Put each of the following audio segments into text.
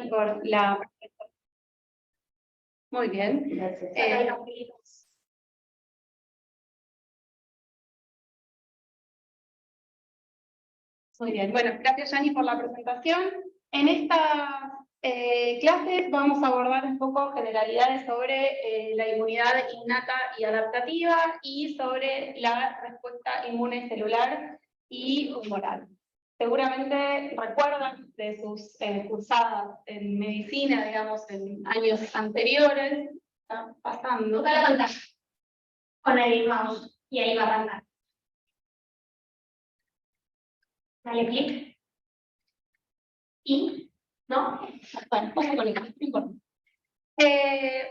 por la... Muy bien. Muy bien. Bueno, gracias, Yani, por la presentación. En esta clase vamos a abordar un poco generalidades sobre la inmunidad innata y adaptativa y sobre la respuesta inmune celular y humoral. Seguramente recuerdan de sus cursadas en medicina, digamos, en años anteriores. Está pasando. Toca la pantalla con el mouse y ahí va a arrancar. Dale clic. Y, ¿no? Bueno, vamos a conectar, no importa.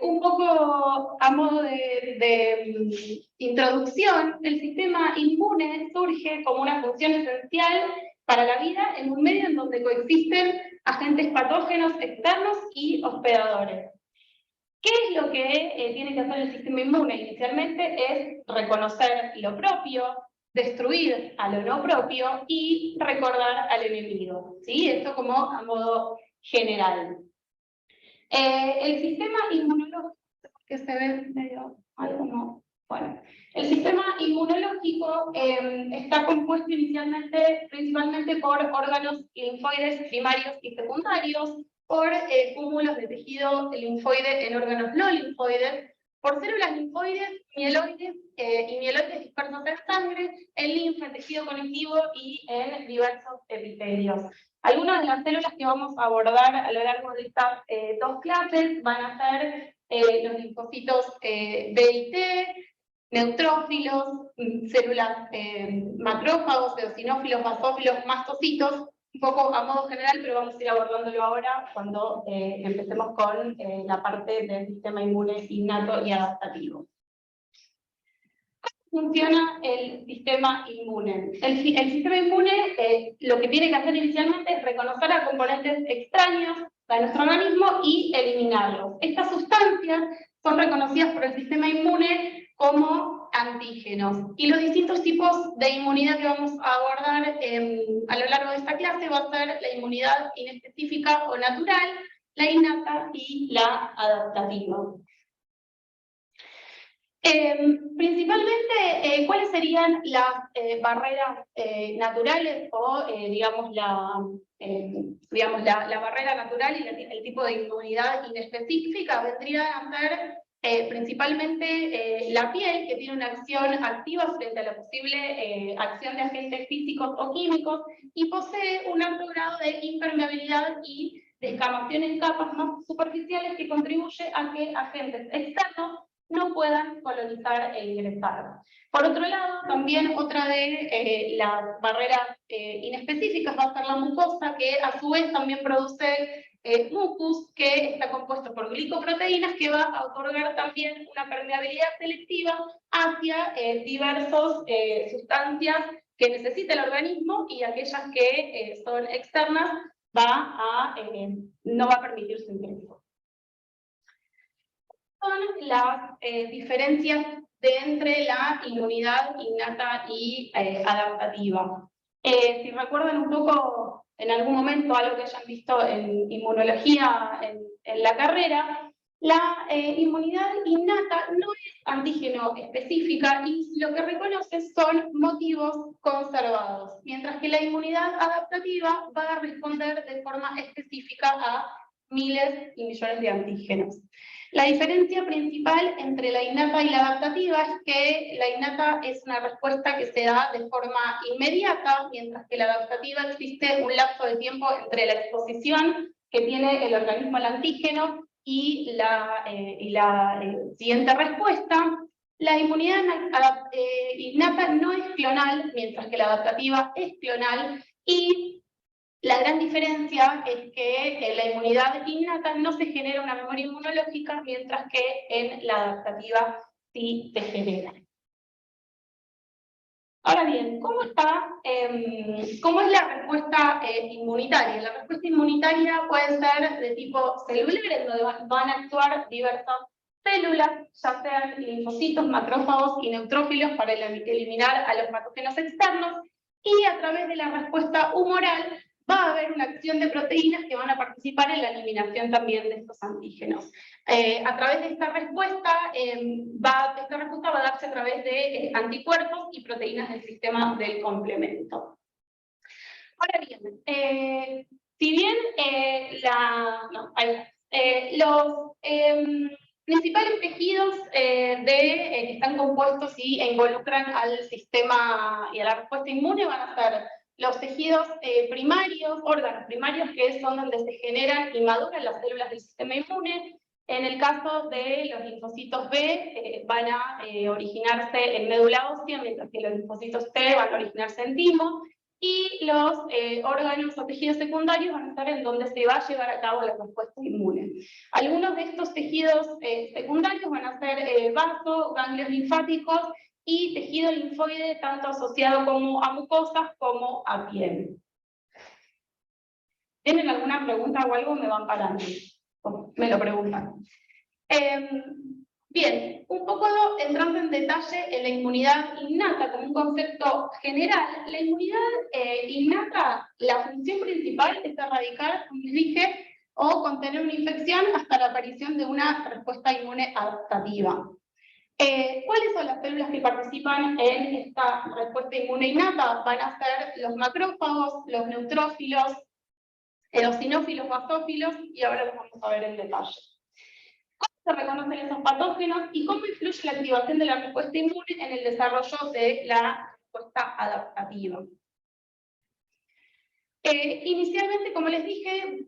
Un poco a modo de introducción, el sistema inmune surge como una función esencial para la vida en un medio en donde coexisten agentes patógenos externos y hospedadores. ¿Qué es lo que tiene que hacer el sistema inmune? Inicialmente es reconocer lo propio, destruir a lo no propio y recordar al enemigo, ¿sí? Esto como a modo general. El sistema inmunológico, que se ve medio algo no. Bueno, el sistema inmunológico está compuesto inicialmente principalmente por órganos linfoides primarios y secundarios, por cúmulos de tejido linfoide en órganos no linfoides, por células linfoides, mieloides y mieloides dispersos en sangre, en linfa, en tejido conectivo y en diversos epitelios. Algunas de las células que vamos a abordar a lo largo de estas dos clases van a ser los linfocitos B y T, neutrófilos, células macrófagos, eosinófilos, basófilos, mastocitos, un poco a modo general, pero vamos a ir abordándolo ahora cuando empecemos con la parte del sistema inmune innato y adaptativo. Funciona el sistema inmune. El sistema inmune lo que tiene que hacer inicialmente es reconocer a componentes extraños a nuestro organismo y eliminarlos. Estas sustancias son reconocidas por el sistema inmune como antígenos. Y los distintos tipos de inmunidad que vamos a abordar a lo largo de esta clase va a ser la inmunidad inespecífica o natural, la innata y la adaptativa. Principalmente, ¿cuáles serían las barreras naturales o, digamos, la barrera natural y el tipo de inmunidad inespecífica? Vendría a ser principalmente la piel, que tiene una acción activa frente a la posible acción de agentes físicos o químicos y posee un alto grado de impermeabilidad y descamación en capas más superficiales que contribuye a que agentes externos no puedan colonizar e ingresar. Por otro lado, también otra de las barreras inespecíficas va a ser la mucosa, que a su vez también produce mucus, que está compuesto por glicoproteínas, que va a otorgar también una permeabilidad selectiva hacia diversas sustancias que necesita el organismo, y aquellas que son externas no va a permitir su ingreso. Son las diferencias entre la inmunidad innata y adaptativa. Si recuerdan un poco en algún momento algo que hayan visto en inmunología en la carrera, la inmunidad innata no es antígeno específica y lo que reconoce son motivos conservados, mientras que la inmunidad adaptativa va a responder de forma específica a miles y millones de antígenos. La diferencia principal entre la innata y la adaptativa es que la innata es una respuesta que se da de forma inmediata, mientras que la adaptativa existe un lapso de tiempo entre la exposición que tiene el organismo al antígeno y la siguiente respuesta. La inmunidad innata no es clonal, mientras que la adaptativa es clonal, y la gran diferencia es que en la inmunidad innata no se genera una memoria inmunológica, mientras que en la adaptativa sí se genera. Ahora bien, ¿cómo es la respuesta inmunitaria? La respuesta inmunitaria puede ser de tipo celular, en donde van a actuar diversas células, ya sean linfocitos, macrófagos y neutrófilos, para eliminar a los patógenos externos, y a través de la respuesta humoral va a haber una acción de proteínas que van a participar en la eliminación también de estos antígenos. A través de esta respuesta, esta respuesta va a darse a través de anticuerpos y proteínas del sistema del complemento. Ahora bien, si bien los principales tejidos que están compuestos y involucran al sistema y a la respuesta inmune van a ser los tejidos primarios, órganos primarios, que son donde se generan y maduran las células del sistema inmune. En el caso de los linfocitos B, van a originarse en médula ósea, mientras que los linfocitos T van a originarse en timo. Y los órganos o tejidos secundarios van a estar en donde se va a llevar a cabo la respuesta inmune. Algunos de estos tejidos secundarios van a ser vasos, ganglios linfáticos y tejido linfoide, tanto asociado como a mucosas como a piel. ¿Tienen alguna pregunta o algo? Me van parando. Me lo preguntan. Bien, un poco entrando en detalle en la inmunidad innata como un concepto general. La inmunidad innata, la función principal es erradicar, como les dije, o contener una infección hasta la aparición de una respuesta inmune adaptativa. ¿Cuáles son las células que participan en esta respuesta inmune innata? Van a ser los macrófagos, los neutrófilos, eosinófilos, basófilos, y ahora los vamos a ver en detalle. ¿Cómo se reconocen esos patógenos y cómo influye la activación de la respuesta inmune en el desarrollo de la respuesta adaptativa? Inicialmente, como les dije,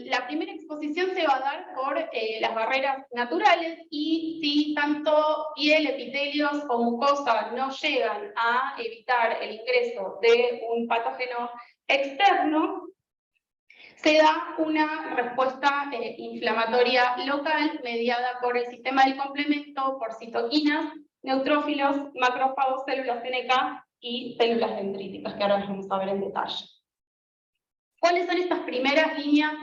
la primera exposición se va a dar por las barreras naturales, y si tanto piel, epitelios o mucosa no llegan a evitar el ingreso de un patógeno externo, se da una respuesta inflamatoria local mediada por el sistema del complemento, por citoquinas, neutrófilos, macrófagos, células NK y células dendríticas, que ahora las vamos a ver en detalle. ¿Cuáles son estas primeras líneas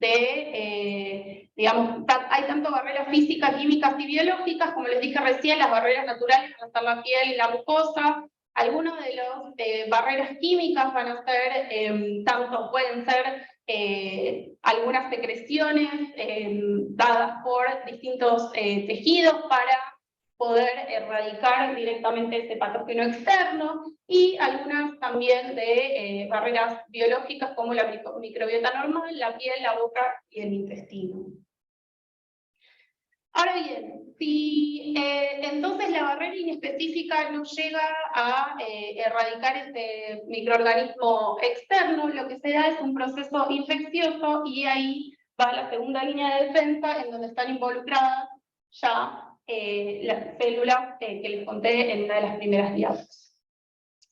de, hay tanto barreras físicas, químicas y biológicas? Como les dije recién, las barreras naturales van a ser la piel y la mucosa. Algunas de las barreras químicas van a ser, pueden ser algunas secreciones dadas por distintos tejidos para poder erradicar directamente ese patógeno externo, y algunas también de barreras biológicas como la microbiota normal, la piel, la boca y el intestino. Ahora bien, si entonces la barrera inespecífica no llega a erradicar este microorganismo externo, lo que se da es un proceso infeccioso, y ahí va la segunda línea de defensa, en donde están involucradas ya las células que les conté en una de las primeras diapositivas.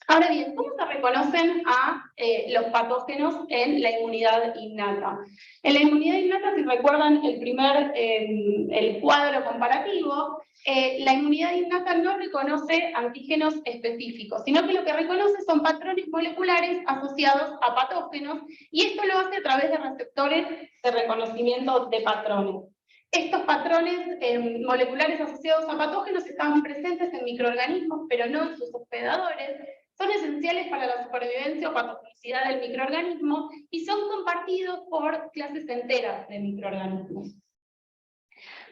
Ahora bien, ¿cómo se reconocen a los patógenos en la inmunidad innata? En la inmunidad innata, si recuerdan el cuadro comparativo, la inmunidad innata no reconoce antígenos específicos, sino que lo que reconoce son patrones moleculares asociados a patógenos, y esto lo hace a través de receptores de reconocimiento de patrones. Estos patrones moleculares asociados a patógenos estaban presentes en microorganismos, pero no en sus hospedadores. Son esenciales para la supervivencia o patogenicidad del microorganismo y son compartidos por clases enteras de microorganismos.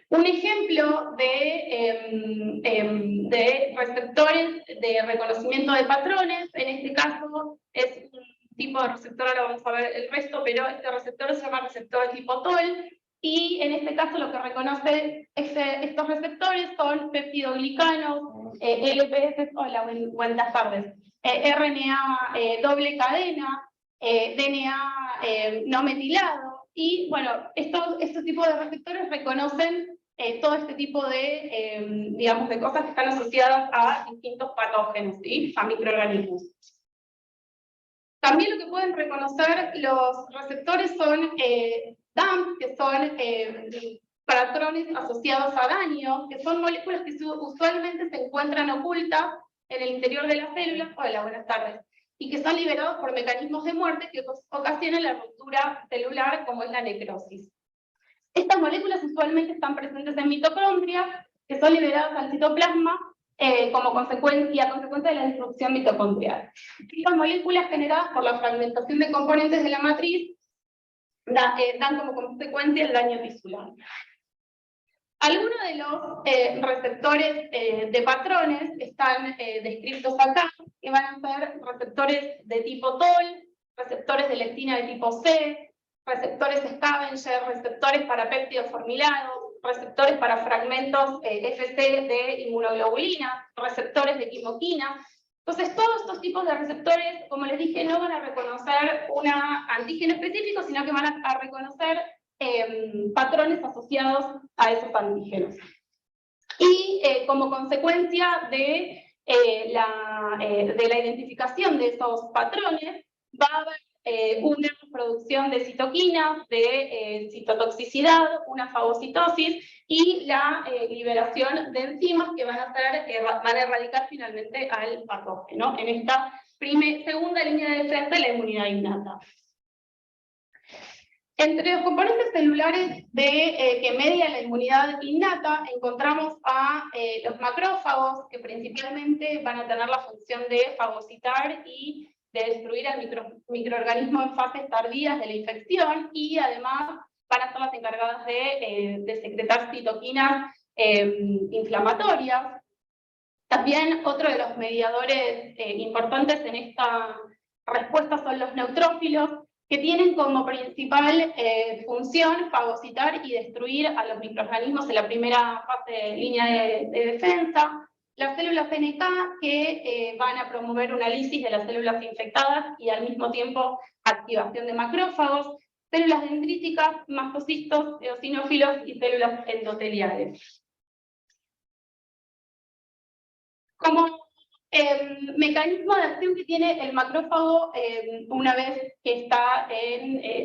Un ejemplo de receptores de reconocimiento de patrones, en este caso es un tipo de receptor, ahora vamos a ver el resto, pero este receptor se llama receptor tipo TOL, y en este caso lo que reconoce estos receptores son peptidoglicanos, LPS, hola, buenas tardes, RNA doble cadena, DNA no metilado, y bueno, estos tipos de receptores reconocen todo este tipo de, de cosas que están asociadas a distintos patógenos, ¿sí? A microorganismos. También lo que pueden reconocer los receptores son DAMP, que son patrones asociados a daño, que son moléculas que usualmente se encuentran ocultas en el interior de las células, hola, buenas tardes, y que son liberados por mecanismos de muerte que ocasionan la ruptura celular, como es la necrosis. Estas moléculas usualmente están presentes en mitocondrias, que son liberadas al citoplasma como consecuencia de la disrupción mitocondrial. Estas moléculas generadas por la fragmentación de componentes de la matriz dan como consecuencia el daño tisular. Algunos de los receptores de patrones están descritos acá, que van a ser receptores de tipo TOL, receptores de lectina de tipo C, receptores Scavenger, receptores para péptidos formilados, receptores para fragmentos FC de inmunoglobulina, receptores de quimoquina. Entonces, todos estos tipos de receptores, como les dije, no van a reconocer un antígeno específico, sino que van a reconocer patrones asociados a esos antígenos. Y como consecuencia de la identificación de esos patrones, va a haber una producción de citoquinas, de citotoxicidad, una fagocitosis y la liberación de enzimas que van a erradicar finalmente al patógeno en esta segunda línea de defensa de la inmunidad innata. Entre los componentes celulares que median la inmunidad innata encontramos a los macrófagos, que principalmente van a tener la función de fagocitar y de destruir al microorganismo en fases tardías de la infección, y además van a ser las encargadas de secretar citoquinas inflamatorias. También otro de los mediadores importantes en esta respuesta son los neutrófilos, que tienen como principal función fagocitar y destruir a los microorganismos en la primera línea de defensa. Las células NK, que van a promover una lisis de las células infectadas y al mismo tiempo activación de macrófagos, células dendríticas, mastocistos, eosinófilos y células endoteliales. Como mecanismo de acción que tiene el macrófago una vez que está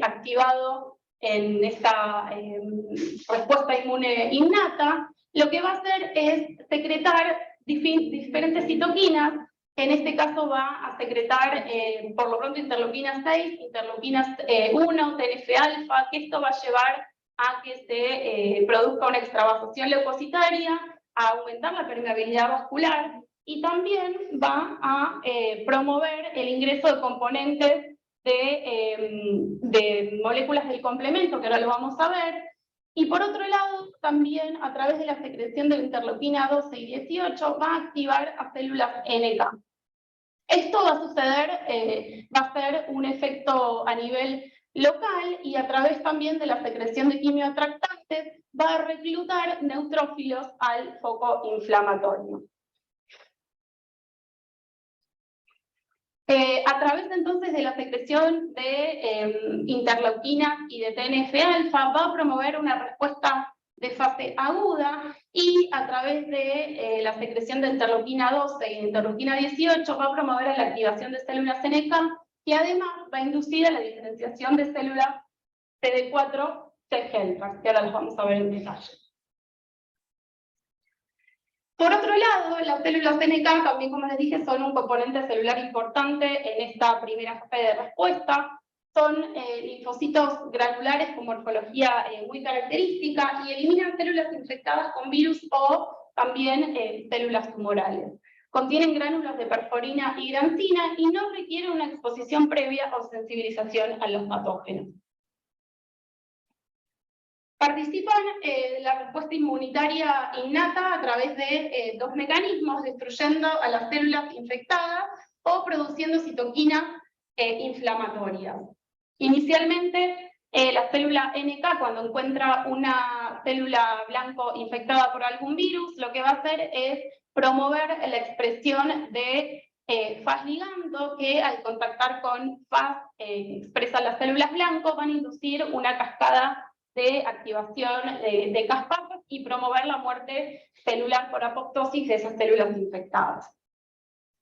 activado en esta respuesta inmune innata, lo que va a hacer es secretar diferentes citoquinas. En este caso va a secretar por lo pronto interleuquina 6, interleuquina 1, TNF-alfa, que esto va a llevar a que se produzca una extravasación leucocitaria, a aumentar la permeabilidad vascular, y también va a promover el ingreso de componentes de moléculas del complemento, que ahora lo vamos a ver, y por otro lado, también a través de la secreción de interleuquina 12 y 18 va a activar a células NK. Esto va a suceder, va a ser un efecto a nivel local, y a través también de la secreción de quimioatractantes va a reclutar neutrófilos al foco inflamatorio. A través entonces de la secreción de interleuquinas y de TNF-alfa va a promover una respuesta de fase aguda, y a través de la secreción de interleuquina 12 y interleuquina 18 va a promover la activación de células NK, que además va a inducir a la diferenciación de células CD4 T-helper, que ahora las vamos a ver en detalle. Por otro lado, las células NK, también como les dije, son un componente celular importante en esta primera fase de respuesta. Son linfocitos granulares con morfología muy característica y eliminan células infectadas con virus o también células tumorales. Contienen gránulos de perforina y granzina y no requieren una exposición previa o sensibilización a los patógenos. Participan de la respuesta inmunitaria innata a través de dos mecanismos: destruyendo a las células infectadas o produciendo citoquinas inflamatorias. Inicialmente, la célula NK, cuando encuentra una célula blanco infectada por algún virus, lo que va a hacer es promover la expresión de Fas ligando, que al contactar con Fas expresan las células blancas, van a inducir una cascada de activación de caspasas y promover la muerte celular por apoptosis de esas células infectadas.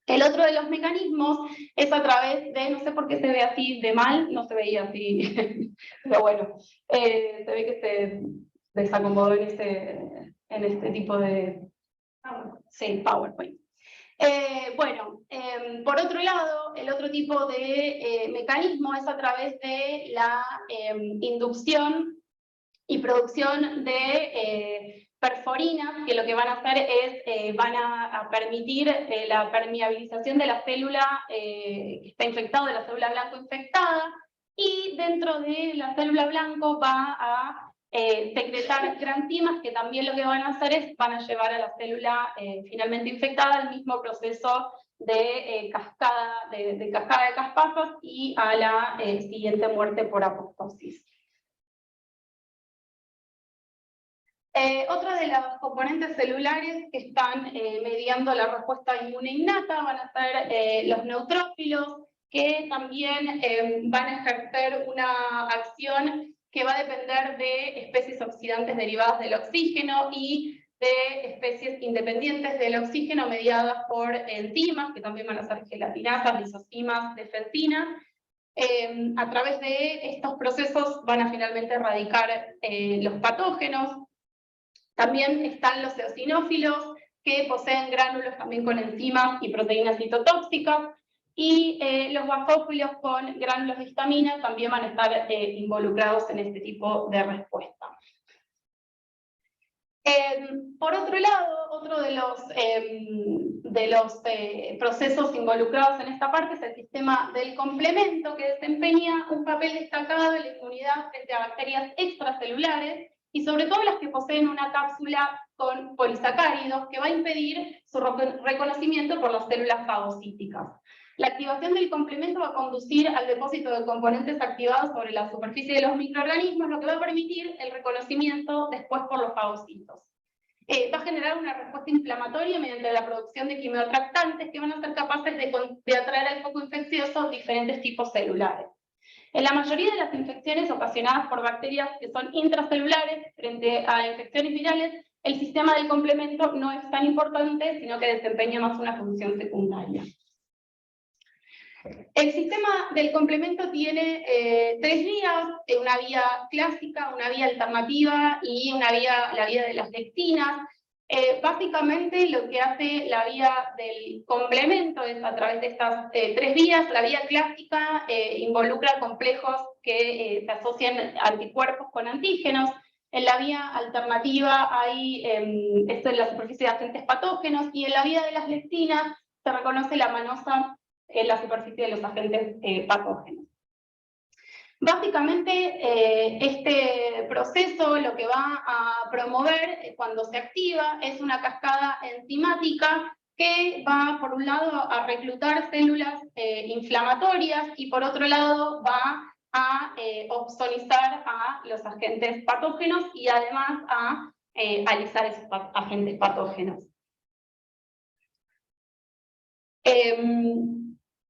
El otro de los mecanismos es a través de, no sé por qué se ve así de mal, no se veía así, pero bueno, se ve que se desacomodó en este tipo de sí, PowerPoint. Por otro lado, el otro tipo de mecanismo es a través de la inducción y producción de perforinas, que lo que van a hacer es, van a permitir la permeabilización de la célula que está infectada, de la célula blanco infectada, y dentro de la célula blanco va a secretar grantimas que también lo que van a hacer es, van a llevar a la célula finalmente infectada al mismo proceso de cascada de caspasas y a la siguiente muerte por apoptosis. Otra de las componentes celulares que están mediando la respuesta inmune innata van a ser los neutrófilos, que también van a ejercer una acción que va a depender de especies oxidantes derivadas del oxígeno y de especies independientes del oxígeno mediadas por enzimas, que también van a ser gelatinasas, lisocimas, defensinas. A través de estos procesos van a finalmente erradicar los patógenos. También están los eosinófilos, que poseen gránulos también con enzimas y proteínas citotóxicas, y los basófilos con gránulos de histamina también van a estar involucrados en este tipo de respuesta. Por otro lado, otro de los procesos involucrados en esta parte es el sistema del complemento, que desempeña un papel destacado en la inmunidad frente a bacterias extracelulares, y sobre todo las que poseen una cápsula con polisacáridos, que va a impedir su reconocimiento por las células fagocíticas. La activación del complemento va a conducir al depósito de componentes activados sobre la superficie de los microorganismos, lo que va a permitir el reconocimiento después por los fagocitos. Va a generar una respuesta inflamatoria mediante la producción de quimioatractantes que van a ser capaces de atraer al foco infeccioso diferentes tipos celulares. En la mayoría de las infecciones ocasionadas por bacterias que son intracelulares frente a infecciones virales, el sistema del complemento no es tan importante, sino que desempeña más una función secundaria. El sistema del complemento tiene tres vías: una vía clásica, una vía alternativa y la vía de las lectinas. Básicamente lo que hace la vía del complemento es, a través de estas tres vías, la vía clásica involucra complejos que se asocian anticuerpos con antígenos. En la vía alternativa hay esto en la superficie de agentes patógenos, y en la vía de las lectinas se reconoce la manosa en la superficie de los agentes patógenos. Básicamente, este proceso lo que va a promover cuando se activa es una cascada enzimática que va, por un lado, a reclutar células inflamatorias, y por otro lado va a opsonizar a los agentes patógenos y además a alisar esos agentes patógenos.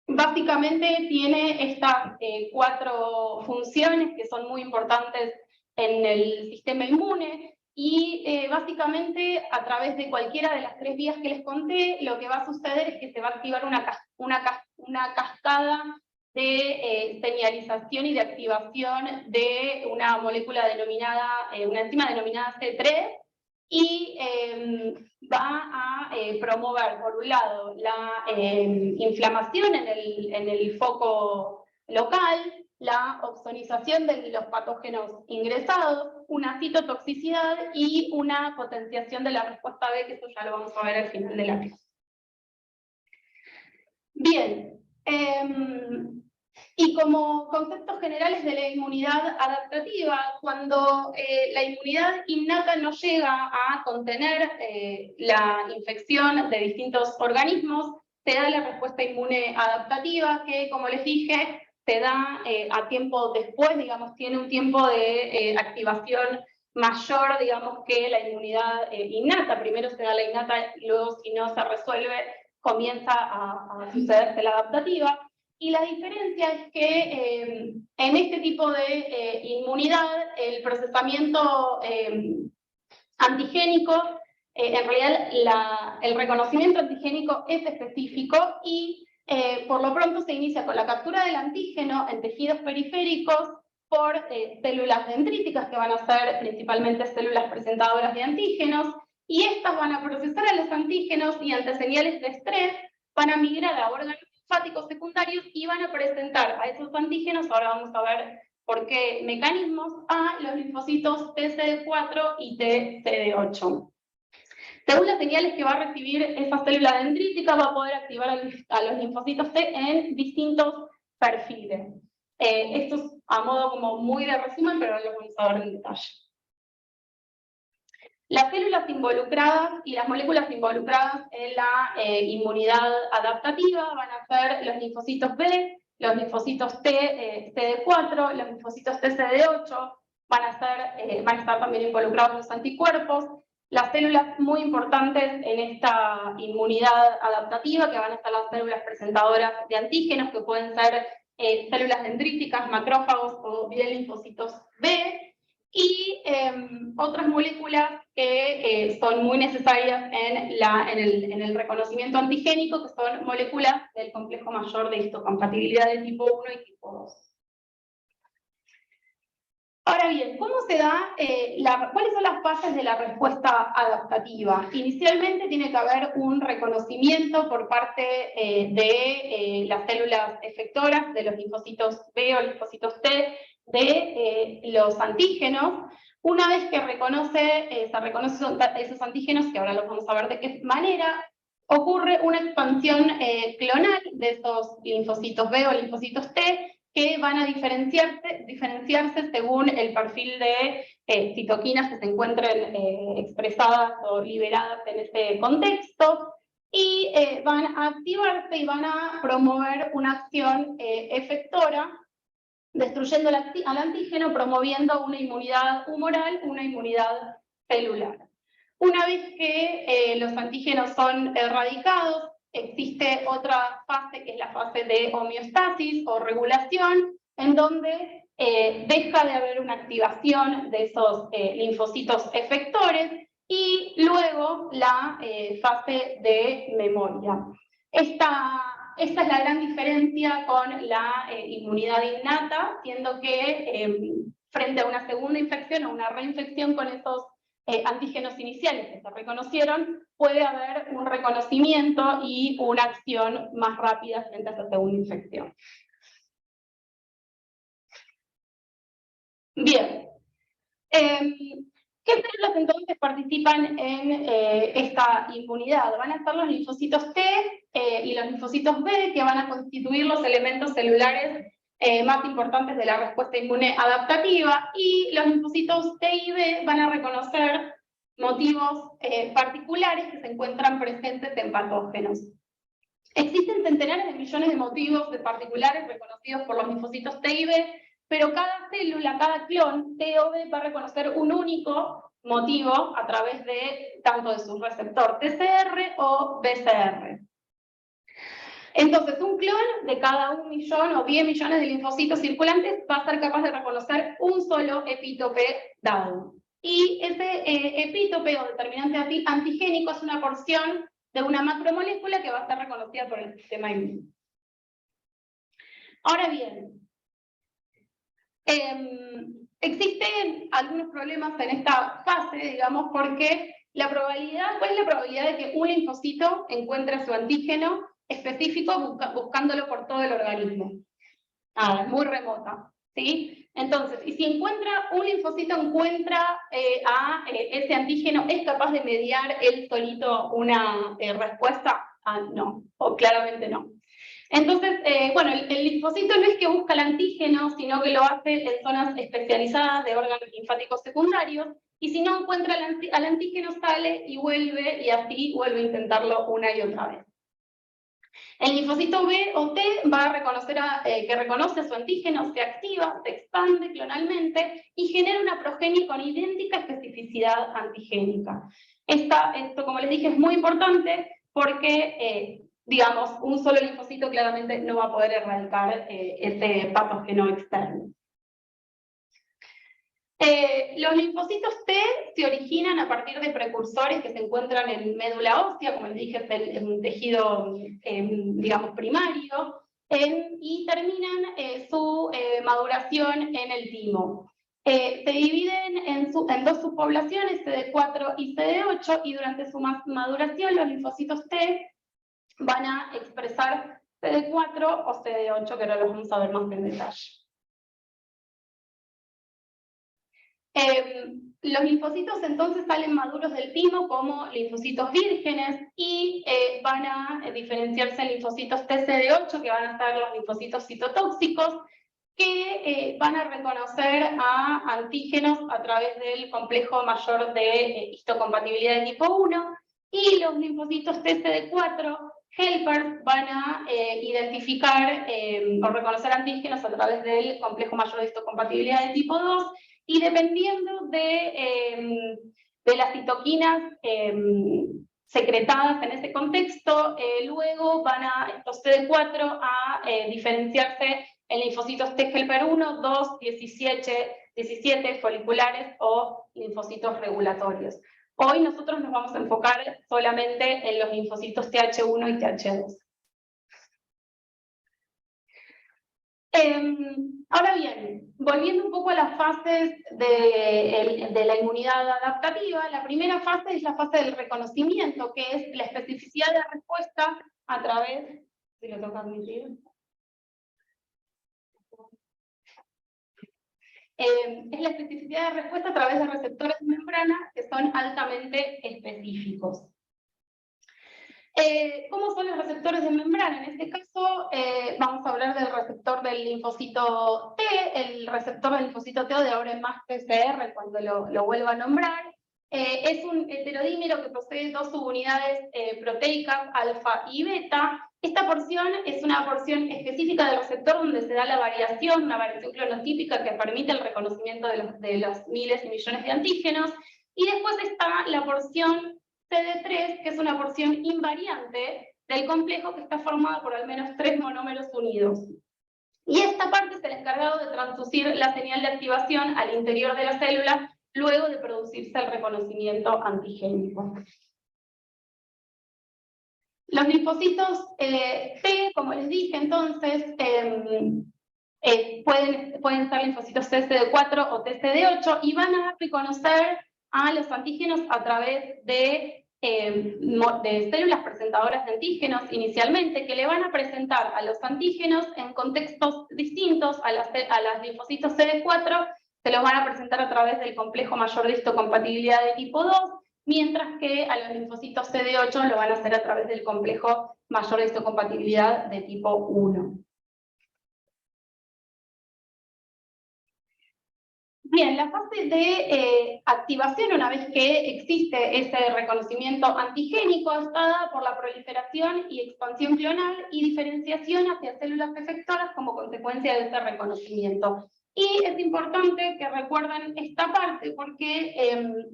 Básicamente tiene estas cuatro funciones que son muy importantes en el sistema inmune, y básicamente a través de cualquiera de las tres vías que les conté, lo que va a suceder es que se va a activar una cascada de señalización y de activación de una molécula denominada, una enzima denominada C3, y va a promover, por un lado, la inflamación en el foco local, la opsonización de los patógenos ingresados, una citotoxicidad y una potenciación de la respuesta B, que eso ya lo vamos a ver al final de la clase. Bien. Y como conceptos generales de la inmunidad adaptativa, cuando la inmunidad innata no llega a contener la infección de distintos organismos, se da la respuesta inmune adaptativa, que, como les dije, se da a tiempo después, digamos, tiene un tiempo de activación mayor, digamos, que la inmunidad innata. Primero se da la innata y luego, si no se resuelve, comienza a sucederse la adaptativa. Y la diferencia es que en este tipo de inmunidad, el procesamiento antigénico, en realidad el reconocimiento antigénico es específico, y por lo pronto se inicia con la captura del antígeno en tejidos periféricos por células dendríticas, que van a ser principalmente células presentadoras de antígenos, y estas van a procesar a los antígenos y, ante señales de estrés, van a migrar a órganos linfáticos secundarios y van a presentar a esos antígenos, ahora vamos a ver ¿Por qué mecanismos? A los linfocitos TCD4 y TCD8. Según las señales que va a recibir esa célula dendrítica, va a poder activar a los linfocitos T en distintos perfiles. Esto es a modo como muy de resumen, pero lo vamos a ver en detalle. Las células involucradas y las moléculas involucradas en la inmunidad adaptativa van a ser los linfocitos B, los linfocitos T, CD4, los linfocitos TCD8, van a estar también involucrados los anticuerpos. Las células muy importantes en esta inmunidad adaptativa, que van a estar las células presentadoras de antígenos, que pueden ser células dendríticas, macrófagos o bien linfocitos B, y otras moléculas que son muy necesarias en el reconocimiento antigénico, que son moléculas del complejo mayor de histocompatibilidad de tipo 1 y tipo 2. Ahora bien, ¿cómo se da, cuáles son las fases de la respuesta adaptativa? Inicialmente tiene que haber un reconocimiento por parte de las células efectoras, de los linfocitos B o linfocitos T, de los antígenos. Una vez que se reconocen esos antígenos, que ahora los vamos a ver de qué manera, ocurre una expansión clonal de esos linfocitos B o linfocitos T, que van a diferenciarse según el perfil de citoquinas que se encuentren expresadas o liberadas en ese contexto, y van a activarse y van a promover una acción efectora, destruyendo al antígeno, promoviendo una inmunidad humoral, una inmunidad celular. Una vez que los antígenos son erradicados, existe otra fase, que es la fase de homeostasis o regulación, en donde deja de haber una activación de esos linfocitos efectores, y luego la fase de memoria. Esta es la gran diferencia con la inmunidad innata, siendo que frente a una segunda infección o una reinfección con esos antígenos iniciales que se reconocieron, puede haber un reconocimiento y una acción más rápida frente a esa segunda infección. Bien. ¿Qué células entonces participan en esta inmunidad? Van a estar los linfocitos T y los linfocitos B, que van a constituir los elementos celulares más importantes de la respuesta inmune adaptativa, y los linfocitos T y B van a reconocer motivos particulares que se encuentran presentes en patógenos. Existen centenares de millones de motivos particulares reconocidos por los linfocitos T y B, pero cada célula, cada clon T o B va a reconocer un único motivo a través de tanto de su receptor TCR o BCR. Entonces, un clon de cada 1 millón o 10 millones de linfocitos circulantes va a ser capaz de reconocer un solo epítope dado. Y ese epítope o determinante antigénico es una porción de una macromolécula que va a ser reconocida por el sistema inmune. Ahora bien, existen algunos problemas en esta fase, digamos, porque ¿cuál es la probabilidad de que un linfocito encuentre su antígeno específico buscándolo por todo el organismo? Nada, es muy remota, ¿sí? Entonces, y si un linfocito encuentra ese antígeno, ¿es capaz de mediar él solito una respuesta? No, o claramente no. Entonces, bueno, el linfocito no es que busca el antígeno, sino que lo hace en zonas especializadas de órganos linfáticos secundarios, y si no encuentra al antígeno sale y vuelve, y así vuelve a intentarlo una y otra vez. El linfocito B o T va a reconocer que reconoce su antígeno, se activa, se expande clonalmente y genera una progenie con idéntica especificidad antigénica. Esto, como les dije, es muy importante porque, digamos, un solo linfocito claramente no va a poder erradicar ese patógeno externo. Los linfocitos T se originan a partir de precursores que se encuentran en médula ósea, como les dije, es un tejido, digamos, primario, y terminan su maduración en el timo. Se dividen en dos subpoblaciones, CD4 y CD8, y durante su maduración los linfocitos T van a expresar CD4 o CD8, que ahora los vamos a ver más en detalle. Los linfocitos entonces salen maduros del timo como linfocitos vírgenes y van a diferenciarse en linfocitos TCD8, que van a ser los linfocitos citotóxicos, que van a reconocer a antígenos a través del complejo mayor de histocompatibilidad de tipo 1, y los linfocitos TCD4 helpers van a identificar o reconocer antígenos a través del complejo mayor de histocompatibilidad de tipo 2, y dependiendo de las citoquinas secretadas en ese contexto, luego van a estos CD4 a diferenciarse en linfocitos T helper 1, 2, 17 foliculares o linfocitos regulatorios. Hoy nosotros nos vamos a enfocar solamente en los linfocitos TH1 y TH2. Ahora bien, volviendo un poco a las fases de la inmunidad adaptativa, la primera fase es la fase del reconocimiento, que es la especificidad de respuesta a través, si lo toca admitir, es la especificidad de respuesta a través de receptores de membrana que son altamente específicos. ¿Cómo son los receptores de membrana? En este caso vamos a hablar del receptor del linfocito T, el receptor del linfocito T, o de ahora en más PCR cuando lo vuelva a nombrar. Es un heterodímero que posee dos subunidades proteicas, alfa y beta. Esta porción es una porción específica del receptor donde se da la variación, una variación clonotípica que permite el reconocimiento de los miles y millones de antígenos. Y después está la porción CD3, que es una porción invariante del complejo que está formada por al menos 3 monómeros unidos. Y esta parte es el encargado de transducir la señal de activación al interior de la célula luego de producirse el reconocimiento antigénico. Los linfocitos T, como les dije entonces, pueden ser linfocitos TCD4 o TCD8 y van a reconocer a los antígenos a través de células presentadoras de antígenos inicialmente, que le van a presentar a los antígenos en contextos distintos. A las linfocitos CD4 se los van a presentar a través del complejo mayor de histocompatibilidad de tipo 2, mientras que a los linfocitos CD8 lo van a hacer a través del complejo mayor de histocompatibilidad de tipo 1. Bien, la fase de activación, una vez que existe ese reconocimiento antigénico, está dada por la proliferación y expansión clonal y diferenciación hacia células efectoras como consecuencia de ese reconocimiento. Y es importante que recuerden esta parte porque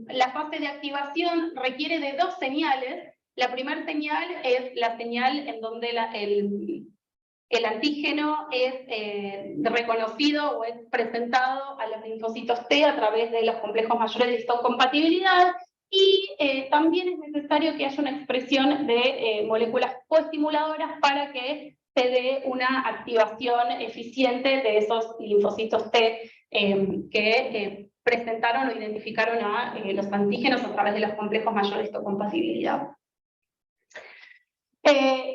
la fase de activación requiere de dos señales. La primera señal es la señal en donde el antígeno es reconocido o es presentado a los linfocitos T a través de los complejos mayores de histocompatibilidad, y también es necesario que haya una expresión de moléculas coestimuladoras para que se dé una activación eficiente de esos linfocitos T que presentaron o identificaron a los antígenos a través de los complejos mayores de histocompatibilidad.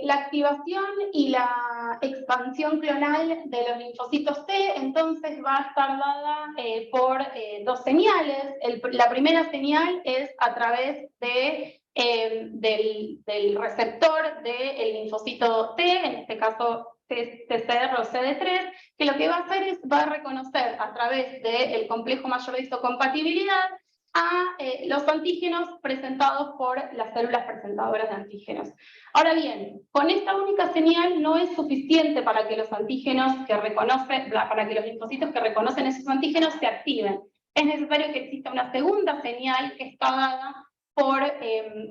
La activación y la expansión clonal de los linfocitos T entonces va a estar dada por dos señales. La primera señal es a través del receptor del linfocito T, en este caso TCR o CD3, que lo que va a hacer es va a reconocer a través del complejo mayor de histocompatibilidad a los antígenos presentados por las células presentadoras de antígenos. Ahora bien, con esta única señal no es suficiente para que los antígenos para que los linfocitos que reconocen esos antígenos se activen. Es necesario que exista una segunda señal que está dada por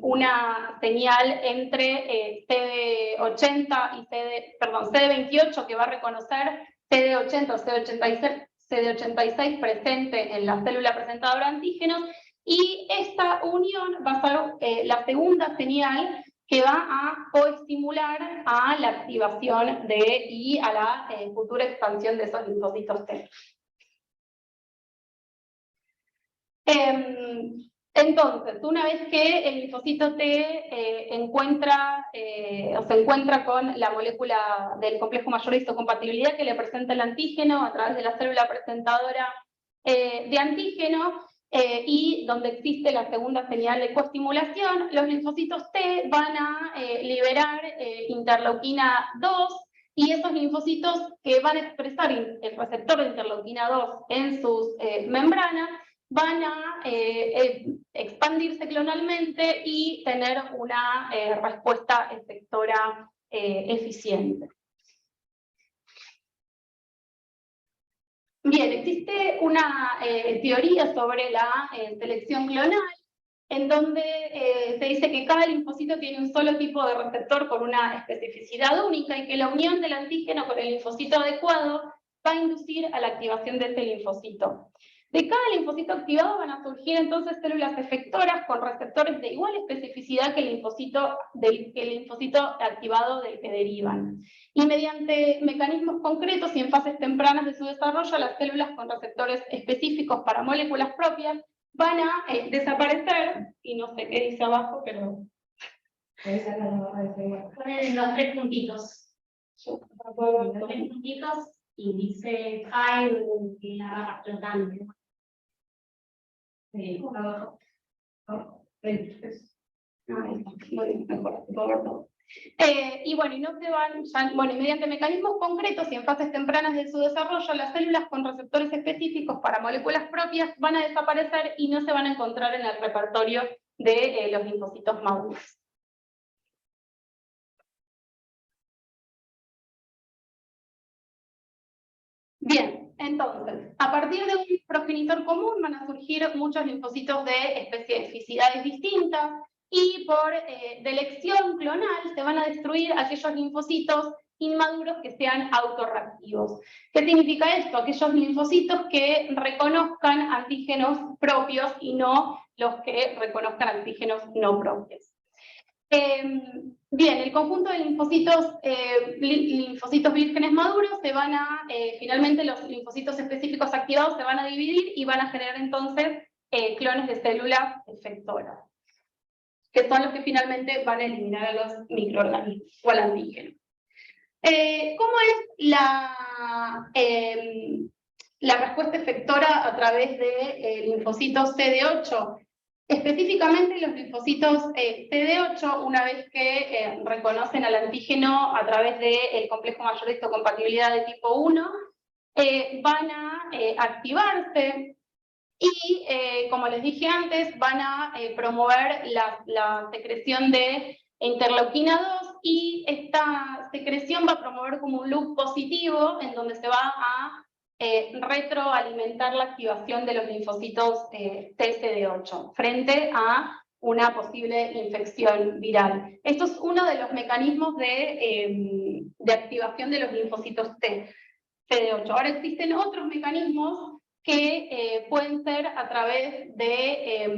una señal entre CD80 y CD28, que va a reconocer CD80 o CD86 presente en la célula presentadora de antígenos, y esta unión va a ser la segunda señal que va a coestimular a la activación y a la futura expansión de esos linfocitos T. Entonces, una vez que el linfocito T se encuentra con la molécula del complejo mayor de histocompatibilidad que le presenta el antígeno a través de la célula presentadora de antígeno, y donde existe la segunda señal de coestimulación, los linfocitos T van a liberar interleuquina 2, y esos linfocitos que van a expresar el receptor de interleuquina 2 en sus membranas van a expandirse clonalmente y tener una respuesta efectora eficiente. Bien, existe una teoría sobre la selección clonal, en donde se dice que cada linfocito tiene un solo tipo de receptor con una especificidad única, y que la unión del antígeno con el linfocito adecuado va a inducir a la activación de ese linfocito. De cada linfocito activado van a surgir entonces células efectoras con receptores de igual especificidad que el linfocito activado del que derivan. Y mediante mecanismos concretos y en fases tempranas de su desarrollo, las células con receptores específicos para moléculas propias van a desaparecer, y no sé qué dice abajo, pero... Ponen los tres puntitos. Los tres puntitos y dice hay la barra flotante. Abajo. Y bueno, y no se van, bueno, y mediante mecanismos concretos y en fases tempranas de su desarrollo, las células con receptores específicos para moléculas propias van a desaparecer y no se van a encontrar en el repertorio de los linfocitos maduros. Bien, entonces, a partir de un progenitor común van a surgir muchos linfocitos de especificidades distintas, y por de elección clonal se van a destruir aquellos linfocitos inmaduros que sean autorreactivos. ¿Qué significa esto? Aquellos linfocitos que reconozcan antígenos propios y no los que reconozcan antígenos no propios. Bien, el conjunto de linfocitos vírgenes maduros se van a, finalmente los linfocitos específicos activados se van a dividir y van a generar entonces clones de células efectoras, que son los que finalmente van a eliminar a los microorganismos o al antígeno. ¿Cómo es la respuesta efectora a través de linfocitos CD8? Específicamente los linfocitos CD8, una vez que reconocen al antígeno a través del complejo mayor de histocompatibilidad de tipo 1, van a activarse y, como les dije antes, van a promover la secreción de interleuquina 2, y esta secreción va a promover como un loop positivo en donde se va a retroalimentar la activación de los linfocitos TCD8 frente a una posible infección viral. Esto es uno de los mecanismos de activación de los linfocitos TCD8. Ahora existen otros mecanismos que pueden ser a través de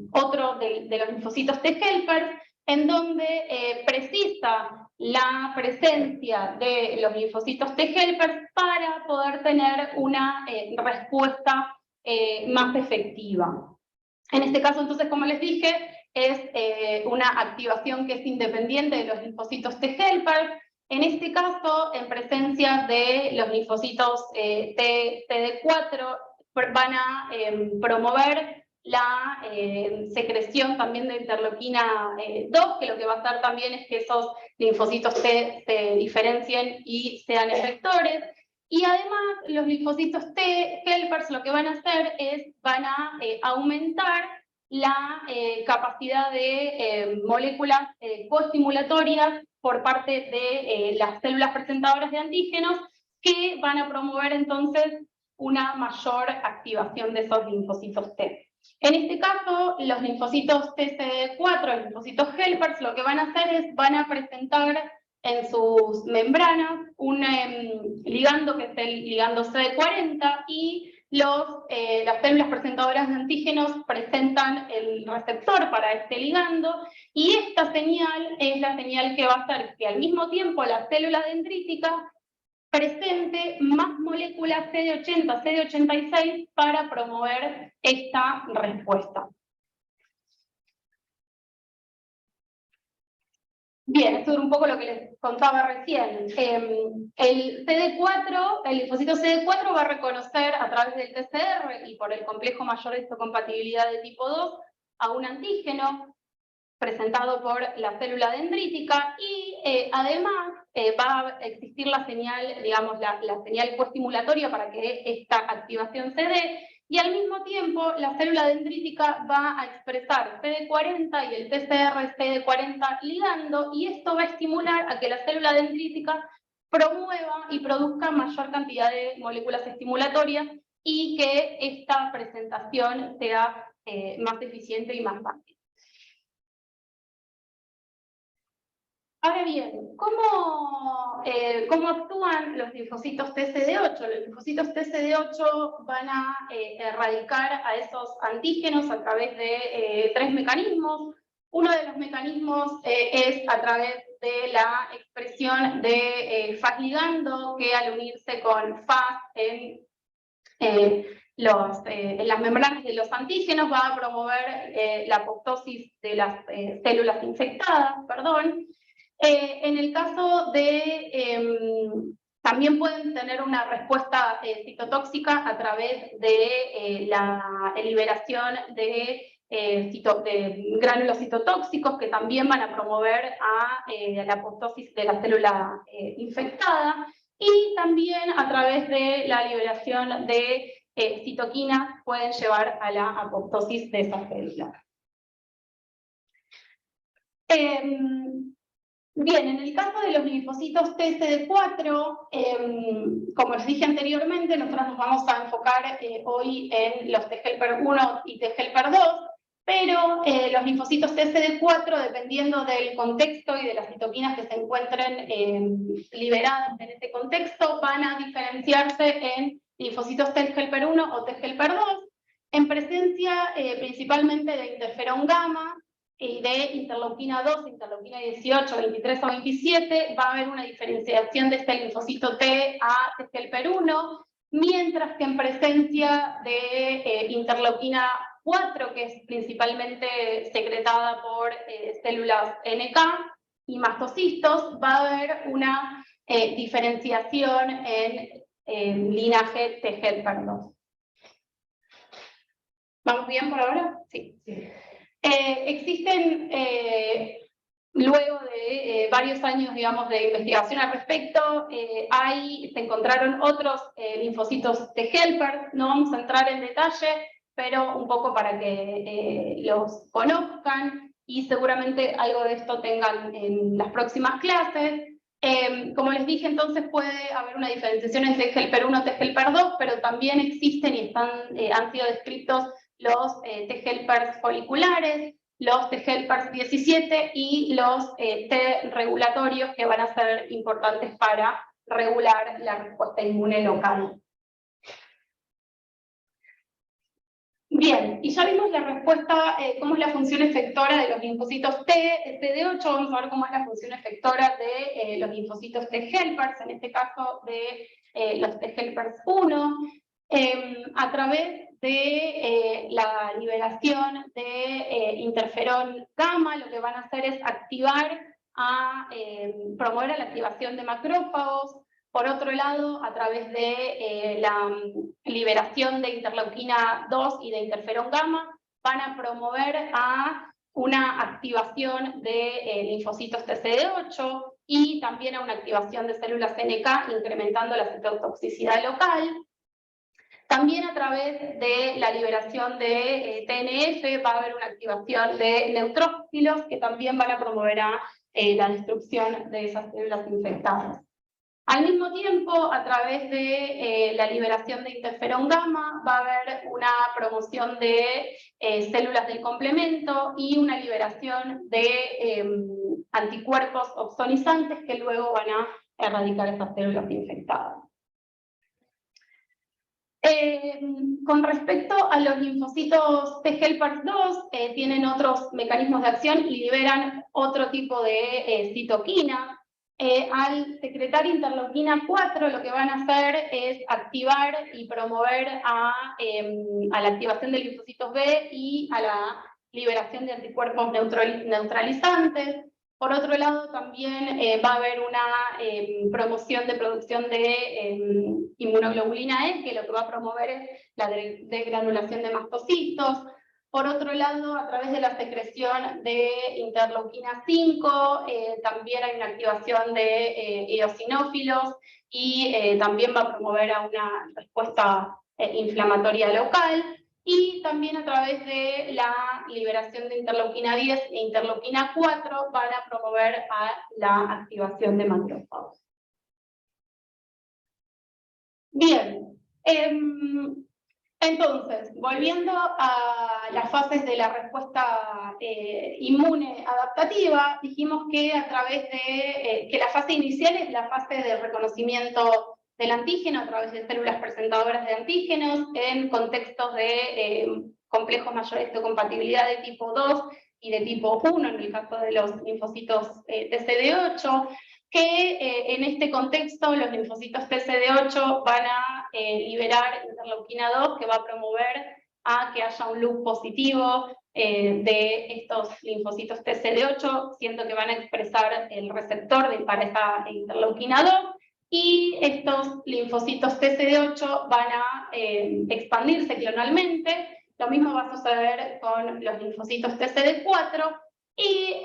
de los linfocitos T helper, en donde precisa la presencia de los linfocitos T helper para poder tener una respuesta más efectiva. En este caso, entonces, como les dije, es una activación que es independiente de los linfocitos T helper. En este caso, en presencia de los linfocitos CD4, van a promover la secreción también de interleuquina 2, que lo que va a hacer también es que esos linfocitos T se diferencien y sean efectores. Y además, los linfocitos T helpers lo que van a hacer es, van a aumentar la capacidad de moléculas coestimulatorias por parte de las células presentadoras de antígenos, que van a promover entonces una mayor activación de esos linfocitos T. En este caso, los linfocitos TCD4, los linfocitos helpers, lo que van a hacer es, van a presentar en sus membranas un ligando que es el ligando CD40, y las células presentadoras de antígenos presentan el receptor para este ligando, y esta señal es la señal que va a hacer que al mismo tiempo la célula dendrítica presente más moléculas CD80, CD86 para promover esta respuesta. Bien, esto era un poco lo que les contaba recién. El CD4, el linfocito CD4 va a reconocer a través del TCR y por el complejo mayor de histocompatibilidad de tipo 2 a un antígeno presentado por la célula dendrítica y además va a existir la señal, digamos, la señal coestimulatoria para que esta activación se dé, y al mismo tiempo la célula dendrítica va a expresar CD40 y el TCR CD40 ligando, y esto va a estimular a que la célula dendrítica promueva y produzca mayor cantidad de moléculas estimulatorias y que esta presentación sea más eficiente y más fácil. Ahora bien, ¿cómo actúan los linfocitos TCD8? Los linfocitos TCD8 van a erradicar a esos antígenos a través de 3 mecanismos. Uno de los mecanismos es a través de la expresión de Fas ligando, que al unirse con Fas en las membranas de los antígenos va a promover la apoptosis de las células infectadas, en el caso de, también pueden tener una respuesta citotóxica a través de la liberación de gránulos citotóxicos que también van a promover a la apoptosis de la célula infectada, y también a través de la liberación de citoquinas pueden llevar a la apoptosis de esa célula. Bien, en el caso de los linfocitos TCD4, como les dije anteriormente, nosotros nos vamos a enfocar hoy en los T-helper1 y T-helper2, pero los linfocitos TCD4, dependiendo del contexto y de las citoquinas que se encuentren liberadas en ese contexto, van a diferenciarse en linfocitos T-helper1 o T-helper2, en presencia principalmente de interferón gamma, y de interleuquina 2, interleuquina 18, 23 o 27, va a haber una diferenciación de este linfocito T a T-helper1, mientras que en presencia de interleuquina 4, que es principalmente secretada por células NK y mastocistos, va a haber una diferenciación en linaje T-helper2. ¿Vamos bien por ahora? Sí. Existen, luego de varios años, digamos, de investigación al respecto, se encontraron otros linfocitos T-helper. No vamos a entrar en detalle, pero un poco para que los conozcan y seguramente algo de esto tengan en las próximas clases. Como les dije, entonces puede haber una diferenciación entre T-helper1 y T-helper2, pero también existen y han sido descritos los T-helpers foliculares, los T-helpers 17 y los T regulatorios, que van a ser importantes para regular la respuesta inmune local. Bien, y ya vimos la respuesta, cómo es la función efectora de los linfocitos CD8, vamos a ver cómo es la función efectora de los linfocitos T-helpers, en este caso de los T-helpers 1, a través de la liberación de interferón gamma. Lo que van a hacer es promover la activación de macrófagos. Por otro lado, a través de la liberación de interleuquina 2 y de interferón gamma, van a promover a una activación de linfocitos TCD8 y también a una activación de células NK, incrementando la citotoxicidad local. También a través de la liberación de TNF va a haber una activación de neutrófilos que también van a promover la destrucción de esas células infectadas. Al mismo tiempo, a través de la liberación de interferón gamma, va a haber una promoción de células del complemento y una liberación de anticuerpos opsonizantes que luego van a erradicar esas células infectadas. Con respecto a los linfocitos T-helpers 2, tienen otros mecanismos de acción y liberan otro tipo de citoquina. Al secretar interleuquina 4, lo que van a hacer es activar y promover a la activación de linfocitos B y a la liberación de anticuerpos neutralizantes. Por otro lado, también va a haber una promoción de producción de inmunoglobulina E, que lo que va a promover es la desgranulación de mastocitos. Por otro lado, a través de la secreción de interleuquina 5, también hay una activación de eosinófilos y también va a promover a una respuesta inflamatoria local. Y también a través de la liberación de interleuquina 10 e interleuquina 4 van a promover a la activación de macrófagos. Bien, entonces, volviendo a las fases de la respuesta inmune adaptativa, dijimos que a través de que la fase inicial es la fase de reconocimiento del antígeno a través de células presentadoras de antígenos en contextos de complejos mayores de compatibilidad de tipo 2 y de tipo 1, en el caso de los linfocitos TCD8, que en este contexto los linfocitos TCD8 van a liberar interleuquina 2, que va a promover a que haya un loop positivo de estos linfocitos TCD8, siendo que van a expresar el receptor para esa interleuquina 2, y estos linfocitos TCD8 van a expandirse clonalmente. Lo mismo va a suceder con los linfocitos TCD4, y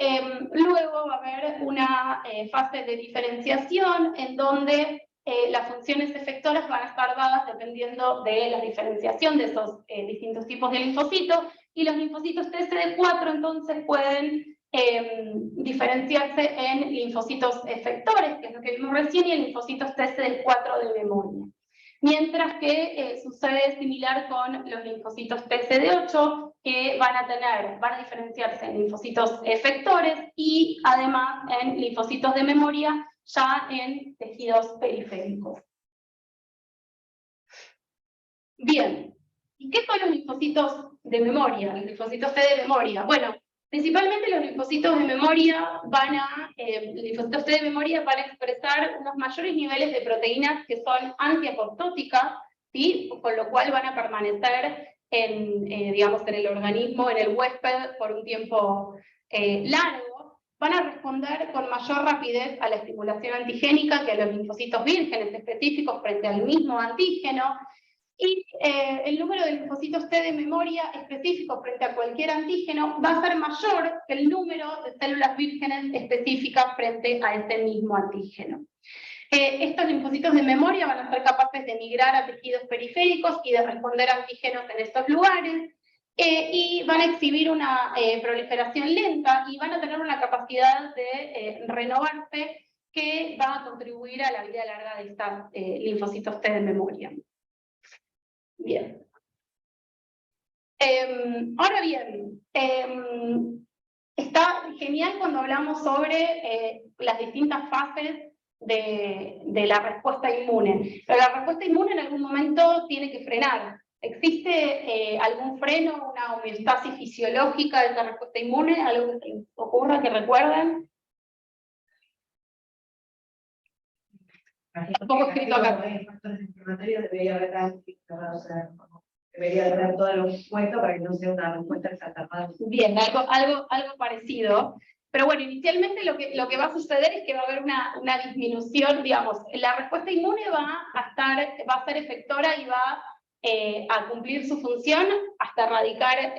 luego va a haber una fase de diferenciación en donde las funciones efectoras van a estar dadas dependiendo de la diferenciación de esos distintos tipos de linfocitos, y los linfocitos TCD4 entonces pueden diferenciarse en linfocitos efectores, que es lo que vimos recién, y en linfocitos TCD4 de memoria. Mientras que sucede similar con los linfocitos TCD8, que van a diferenciarse en linfocitos efectores y además en linfocitos de memoria, ya en tejidos periféricos. Bien, ¿y qué son los linfocitos de memoria, los linfocitos T de memoria? Bueno, principalmente los linfocitos de memoria linfocitos T de memoria van a expresar unos mayores niveles de proteínas que son antiapoptóticas, ¿sí? Con lo cual van a permanecer digamos, en el organismo, en el huésped, por un tiempo largo. Van a responder con mayor rapidez a la estimulación antigénica que a los linfocitos vírgenes específicos frente al mismo antígeno. Y el número de linfocitos T de memoria específicos frente a cualquier antígeno va a ser mayor que el número de células vírgenes específicas frente a este mismo antígeno. Estos linfocitos de memoria van a ser capaces de migrar a tejidos periféricos y de responder a antígenos en estos lugares, y van a exhibir una proliferación lenta y van a tener una capacidad de renovarse que va a contribuir a la vida larga de estos linfocitos T de memoria. Bien. Ahora bien, está genial cuando hablamos sobre las distintas fases de la respuesta inmune, pero la respuesta inmune en algún momento tiene que frenar. ¿Existe algún freno, una homeostasis fisiológica de esa respuesta inmune? ¿Algo que se les ocurra, que recuerden? Un poco escrito acá. Debería haber toda la respuesta para que no sea una respuesta exagerada. Bien, algo parecido. Pero bueno, inicialmente lo que va a suceder es que va a haber una disminución, digamos, la respuesta inmune va a ser efectora y va a cumplir su función hasta erradicar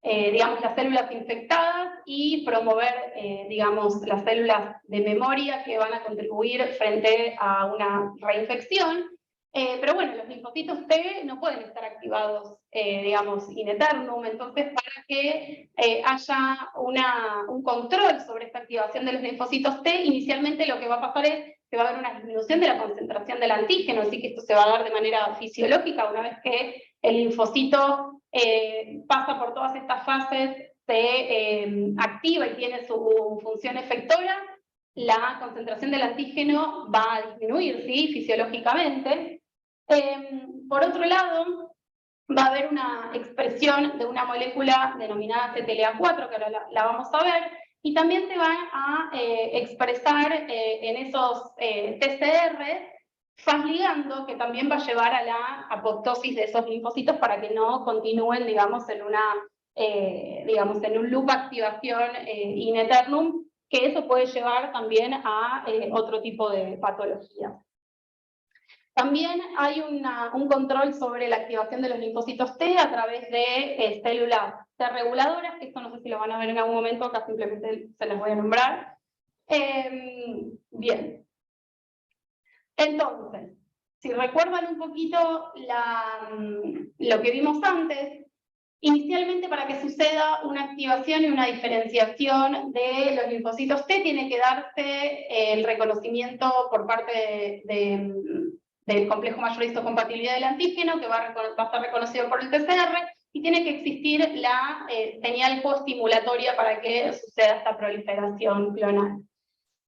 digamos, las células infectadas y promover, digamos, las células de memoria que van a contribuir frente a una reinfección. Pero bueno, los linfocitos T no pueden estar activados, digamos, in eternum, entonces para que haya un control sobre esta activación de los linfocitos T, inicialmente lo que va a pasar es que va a haber una disminución de la concentración del antígeno, así que esto se va a dar de manera fisiológica una vez que el linfocito pasa por todas estas fases, se activa y tiene su función efectora, la concentración del antígeno va a disminuir, ¿sí? Fisiológicamente. Por otro lado, va a haber una expresión de una molécula denominada CTLA4, que ahora la vamos a ver, y también se van a expresar en esos TCR FAS ligando, que también va a llevar a la apoptosis de esos linfocitos para que no continúen, digamos, en un loop de activación in eternum, que eso puede llevar también a otro tipo de patologías. También hay un control sobre la activación de los linfocitos T a través de células T reguladoras, que esto no sé si lo van a ver en algún momento, acá simplemente se las voy a nombrar. Bien. Entonces, si recuerdan un poquito lo que vimos antes, inicialmente para que suceda una activación y una diferenciación de los linfocitos T tiene que darse el reconocimiento por parte del complejo mayor de histocompatibilidad del antígeno, que va a estar reconocido por el TCR, y tiene que existir la señal coestimulatoria para que suceda esta proliferación clonal.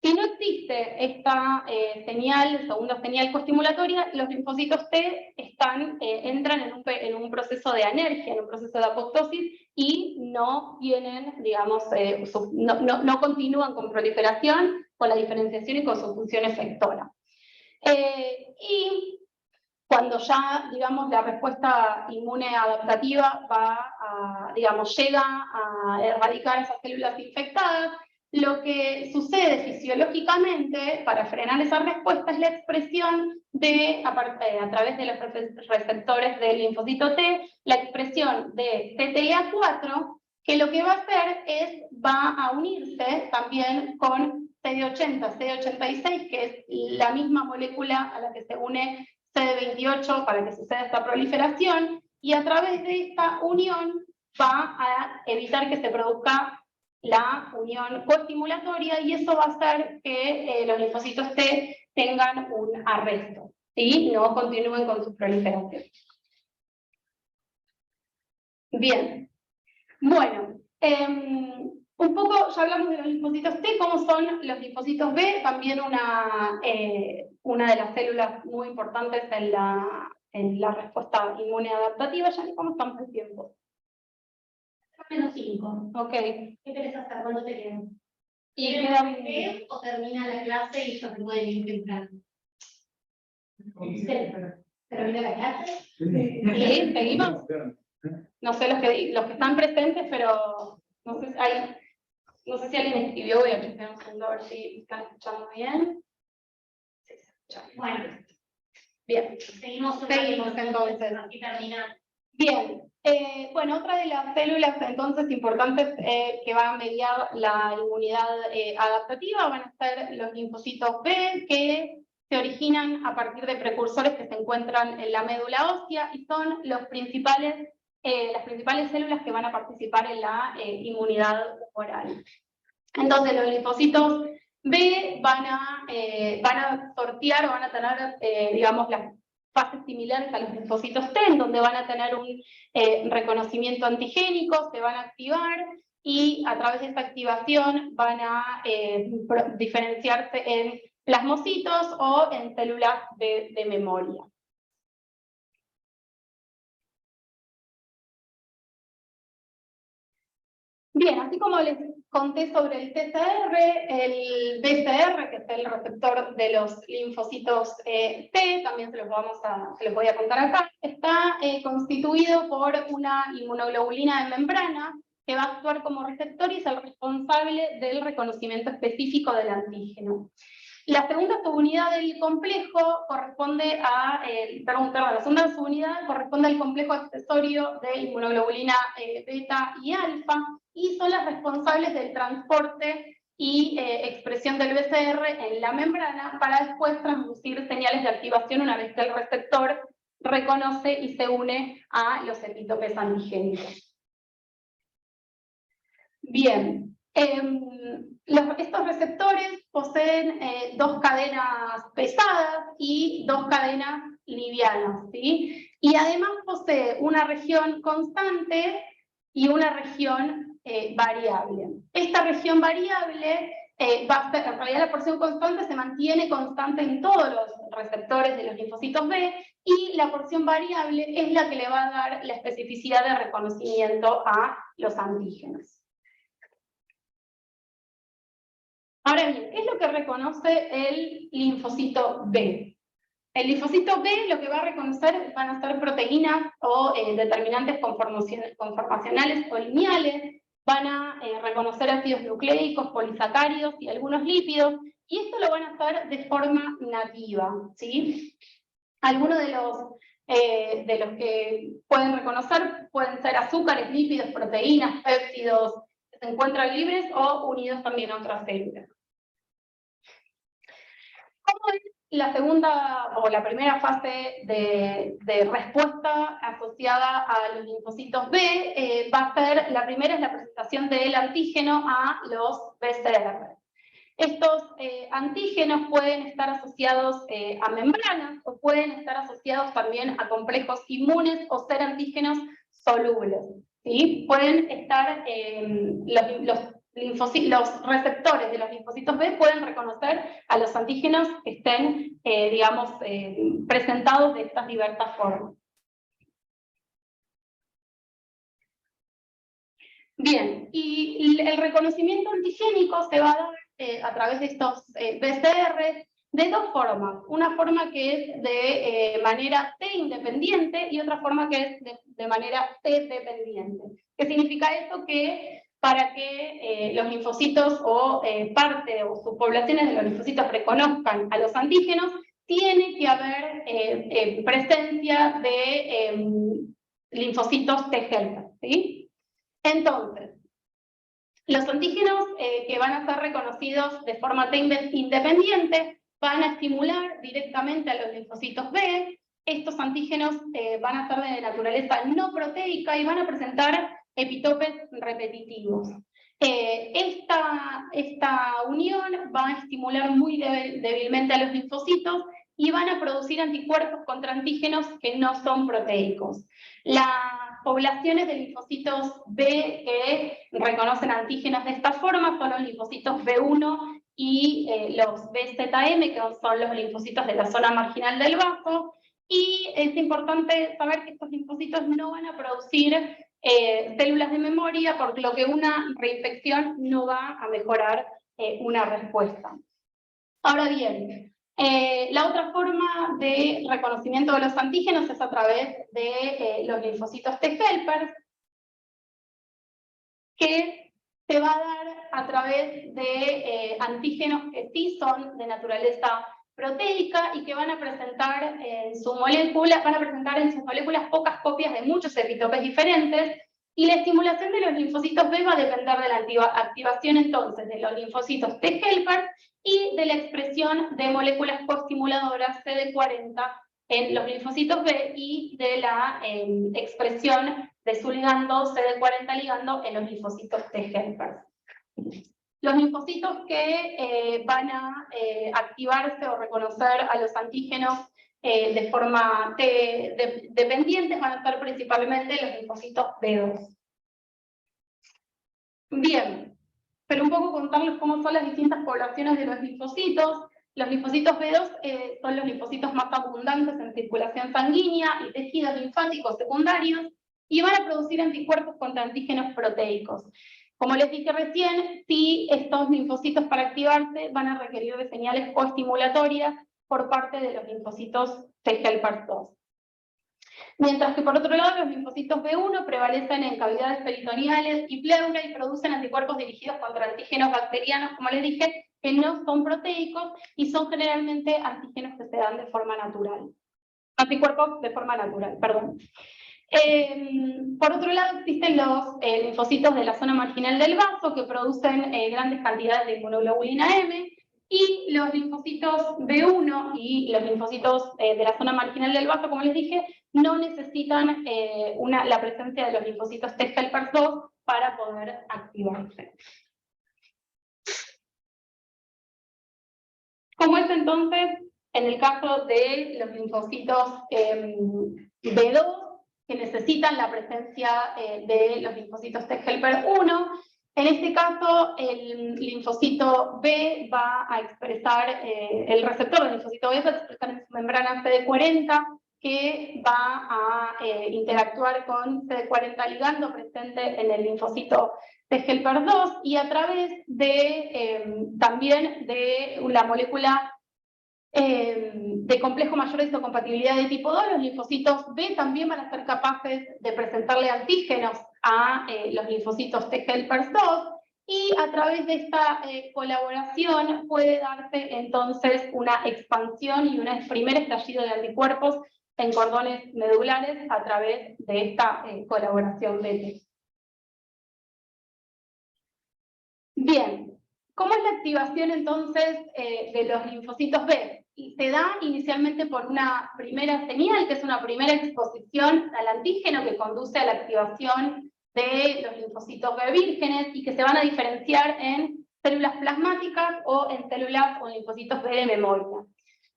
Si no existe esta segunda señal coestimulatoria, los linfocitos T entran en un proceso de anergia, en un proceso de apoptosis, y no tienen, digamos, no continúan con proliferación, con la diferenciación y con su función efectora. Y cuando ya, digamos, la respuesta inmune adaptativa llega a erradicar esas células infectadas, lo que sucede fisiológicamente para frenar esa respuesta es la expresión a través de los receptores del linfocito T, la expresión de CTLA4, que lo que va a hacer va a unirse también con CD80, CD86, que es la misma molécula a la que se une CD28 para que suceda esta proliferación, y a través de esta unión va a evitar que se produzca la unión coestimulatoria, y eso va a hacer que los linfocitos T tengan un arresto, ¿sí? No continúen con su proliferación. Bien, bueno, un poco ya hablamos de los linfocitos T. ¿Cómo son los linfocitos B? También una de las células muy importantes en la respuesta inmune adaptativa. Ya ni cómo estamos de tiempo. -5. Ok. ¿Qué querés hacer? ¿Cuánto te queda? ¿Y queda o termina la clase y ya se puede ir temprano? ¿Termina la clase? ¿Sí? ¿Seguimos? No sé los que están presentes, pero no sé si alguien escribió. Voy a chequear un segundo a ver si están escuchando bien. Sí, se escucha. Bueno. Bien. Seguimos entonces. Aquí termina. Bien. Bueno, otra de las células entonces importantes que va a mediar la inmunidad adaptativa van a ser los linfocitos B, que se originan a partir de precursores que se encuentran en la médula ósea y son las principales células que van a participar en la inmunidad humoral. Entonces los linfocitos B van a sortear o van a tener, digamos, las fases similares a los linfocitos T, en donde van a tener un reconocimiento antigénico, se van a activar, y a través de esta activación van a diferenciarse en plasmocitos o en células de memoria. Bien, así como les conté sobre el TCR, el BCR, que es el receptor de los linfocitos T, también se los voy a contar acá, está constituido por una inmunoglobulina de membrana que va a actuar como receptor y es el responsable del reconocimiento específico del antígeno. La segunda subunidad del complejo corresponde la segunda subunidad corresponde al complejo accesorio de inmunoglobulina beta y alfa, y son las responsables del transporte y expresión del BCR en la membrana para después transducir señales de activación una vez que el receptor reconoce y se une a los epitopes antigénicos. Bien, estos receptores poseen dos cadenas pesadas y dos cadenas livianas, ¿sí? Y además posee una región constante y una región variable. Esta región variable en realidad la porción constante se mantiene constante en todos los receptores de los linfocitos B, y la porción variable es la que le va a dar la especificidad de reconocimiento a los antígenos. Ahora bien, ¿qué es lo que reconoce el linfocito B? El linfocito B lo que va a reconocer van a ser proteínas o determinantes conformacionales o lineales van a reconocer ácidos nucleicos, polisacáridos y algunos lípidos, y esto lo van a hacer de forma nativa, ¿sí? Algunos de los que pueden reconocer pueden ser azúcares, lípidos, proteínas, péptidos, que se encuentran libres o unidos también a otras células. ¿Cómo es la segunda o la primera fase de respuesta asociada a los linfocitos B? Va a ser, la primera es la presentación del antígeno a los BCR. Estos antígenos pueden estar asociados a membranas o pueden estar asociados también a complejos inmunes o ser antígenos solubles, ¿sí? Pueden estar, los receptores de los linfocitos B pueden reconocer a los antígenos que estén, digamos, presentados de estas diversas formas. Bien, y el reconocimiento antigénico se va a dar a través de estos BCR de dos formas. Una forma que es de manera T independiente y otra forma que es de manera T dependiente. ¿Qué significa esto? Que para que los linfocitos o parte o subpoblaciones de los linfocitos reconozcan a los antígenos, tiene que haber presencia de linfocitos T helper, ¿sí? Entonces, los antígenos que van a ser reconocidos de forma T independiente van a estimular directamente a los linfocitos B. Estos antígenos van a ser de naturaleza no proteica y van a presentar epitopes repetitivos. Esta unión va a estimular muy débilmente a los linfocitos y van a producir anticuerpos contra antígenos que no son proteicos. Las poblaciones de linfocitos B que reconocen antígenos de esta forma son los linfocitos B1 y los BZM, que son los linfocitos de la zona marginal del vaso, y es importante saber que estos linfocitos no van a producir células de memoria, por lo que una reinfección no va a mejorar una respuesta. Ahora bien, la otra forma de reconocimiento de los antígenos es a través de los linfocitos T helper, que se va a dar a través de antígenos que sí son de naturaleza proteica y que van a presentar en sus moléculas pocas copias de muchos epitopes diferentes, y la estimulación de los linfocitos B va a depender de la activación entonces de los linfocitos T helper y de la expresión de moléculas costimuladoras CD40 en los linfocitos B y de la expresión de su ligando CD40 ligando en los linfocitos T helper. Los linfocitos que van a activarse o reconocer a los antígenos de forma T dependientes van a ser principalmente los linfocitos B2. Bien, pero un poco contarles cómo son las distintas poblaciones de los linfocitos. Los linfocitos B2 son los linfocitos más abundantes en circulación sanguínea y tejidos linfáticos secundarios, y van a producir anticuerpos contra antígenos proteicos. Como les dije recién, si estos linfocitos para activarse van a requerir de señales coestimulatorias por parte de los linfocitos T helper 2. Mientras que por otro lado los linfocitos B1 prevalecen en cavidades peritoneales y pleura y producen anticuerpos dirigidos contra antígenos bacterianos, como les dije, que no son proteicos y son generalmente antígenos que se dan de forma natural. Anticuerpos de forma natural, perdón. Por otro lado existen los linfocitos de la zona marginal del vaso que producen grandes cantidades de inmunoglobulina M, y los linfocitos B1 y los linfocitos de la zona marginal del vaso, como les dije, no necesitan la presencia de los linfocitos T helper 2 para poder activarse. ¿Cómo es entonces en el caso de los linfocitos B2 que necesitan la presencia de los linfocitos T helper 1? En este caso, el linfocito B va a expresar, el receptor del linfocito B va a expresar en su membrana CD40, que va a interactuar con CD40 ligando presente en el linfocito T helper 2, y a través de también de la molécula de complejo mayor de histocompatibilidad de tipo 2, los linfocitos B también van a ser capaces de presentarle antígenos a los linfocitos T helpers 2, y a través de esta colaboración puede darse entonces una expansión y un primer estallido de anticuerpos en cordones medulares a través de esta colaboración BT. Bien, ¿cómo es la activación entonces de los linfocitos B? Y se da inicialmente por una primera señal, que es una primera exposición al antígeno que conduce a la activación de los linfocitos B vírgenes y que se van a diferenciar en células plasmáticas o en células o linfocitos B de memoria.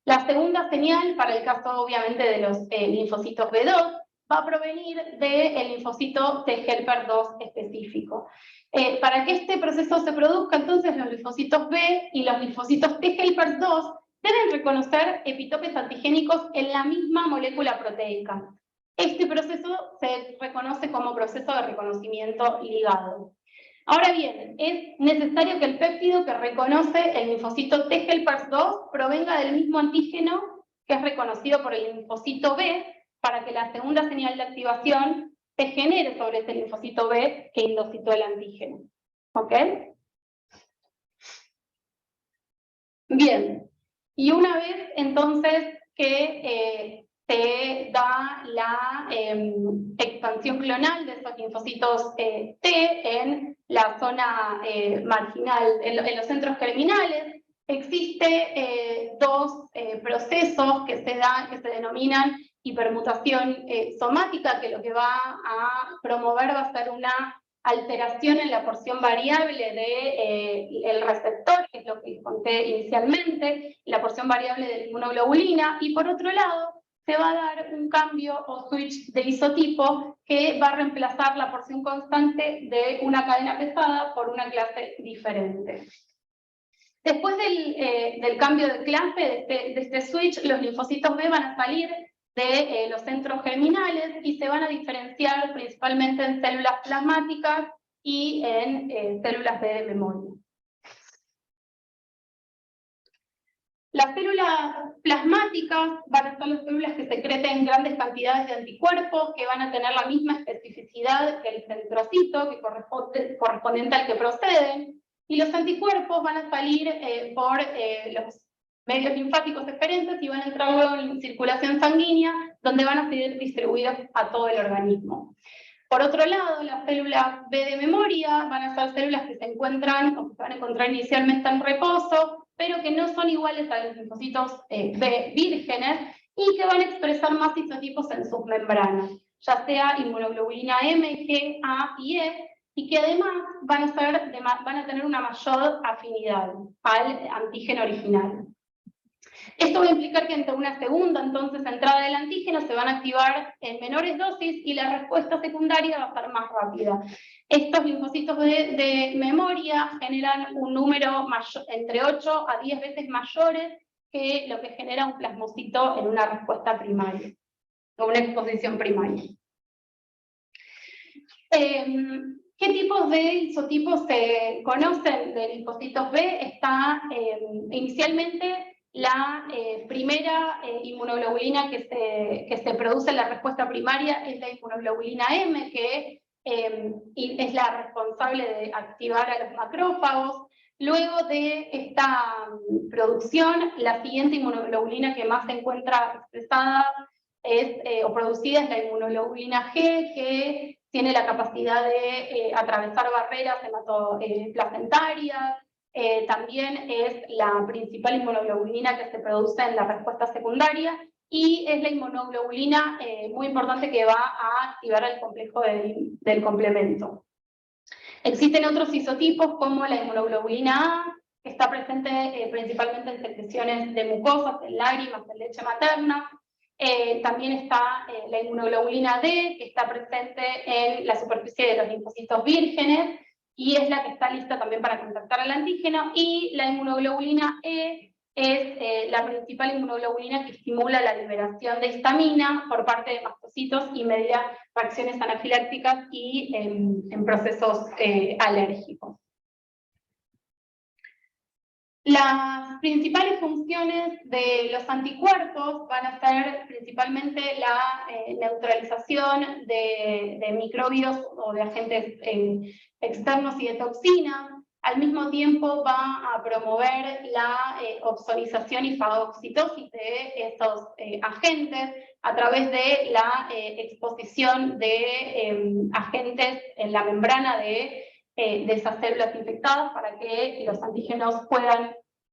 La segunda señal, para el caso obviamente de los linfocitos B2, va a provenir del linfocito T helper 2 específico. Para que este proceso se produzca, entonces, los linfocitos B y los linfocitos T helper 2 deben reconocer epitopes antigénicos en la misma molécula proteica. Este proceso se reconoce como proceso de reconocimiento ligado. Ahora bien, es necesario que el péptido que reconoce el linfocito T helper 2 provenga del mismo antígeno que es reconocido por el linfocito B para que la segunda señal de activación se genere sobre ese linfocito B que indocitó el antígeno. ¿Ok? Bien. Y una vez entonces que se da la expansión clonal de esos linfocitos T en la zona marginal, en los centros germinales, existe dos procesos que se denominan hipermutación somática, que lo que va a promover va a ser una alteración en la porción variable del receptor, que es lo que conté inicialmente, la porción variable de la inmunoglobulina, y por otro lado, se va a dar un cambio o switch de isotipo que va a reemplazar la porción constante de una cadena pesada por una clase diferente. Después del cambio de clase, de este switch, los linfocitos B van a salir de los centros germinales y se van a diferenciar principalmente en células plasmáticas y en células B de memoria. Las células plasmáticas van a ser las células que secreten grandes cantidades de anticuerpos, que van a tener la misma especificidad que el centrocito, que correspondiente al que proceden, y los anticuerpos van a salir por los medios linfáticos eferentes y van a entrar luego en circulación sanguínea, donde van a ser distribuidos a todo el organismo. Por otro lado, las células B de memoria van a ser células que se encuentran, o que se van a encontrar inicialmente en reposo, pero que no son iguales a los linfocitos B vírgenes y que van a expresar más isotipos en sus membranas, ya sea inmunoglobulina M, G, A y E, y que además van a tener una mayor afinidad al antígeno original. Esto va a implicar que entre una segunda entonces entrada del antígeno se van a activar en menores dosis y la respuesta secundaria va a ser más rápida. Estos linfocitos de memoria generan un número mayor, entre 8 a 10 veces mayores que lo que genera un plasmocito en una respuesta primaria, o una exposición primaria. ¿Qué tipos de isotipos se conocen de linfocitos B? Está inicialmente la primera inmunoglobulina que se produce en la respuesta primaria es la inmunoglobulina M, que es la responsable de activar a los macrófagos. Luego de esta producción, la siguiente inmunoglobulina que más se encuentra expresada o producida es la inmunoglobulina G, que tiene la capacidad de atravesar barreras hematoplacentarias. También es la principal inmunoglobulina que se produce en la respuesta secundaria y es la inmunoglobulina muy importante que va a activar el complejo del complemento. Existen otros isotipos como la inmunoglobulina A, que está presente principalmente en secreciones de mucosas, en lágrimas, en leche materna. También está la inmunoglobulina D, que está presente en la superficie de los linfocitos vírgenes, y es la que está lista también para contactar al antígeno, y la inmunoglobulina E es la principal inmunoglobulina que estimula la liberación de histamina por parte de mastocitos y media reacciones anafilácticas y en procesos alérgicos. Las principales funciones de los anticuerpos van a ser principalmente la neutralización de microbios o de agentes externos y de toxinas. Al mismo tiempo va a promover la ozonización y fagocitosis de estos agentes a través de la exposición de agentes en la membrana de esas células infectadas para que los antígenos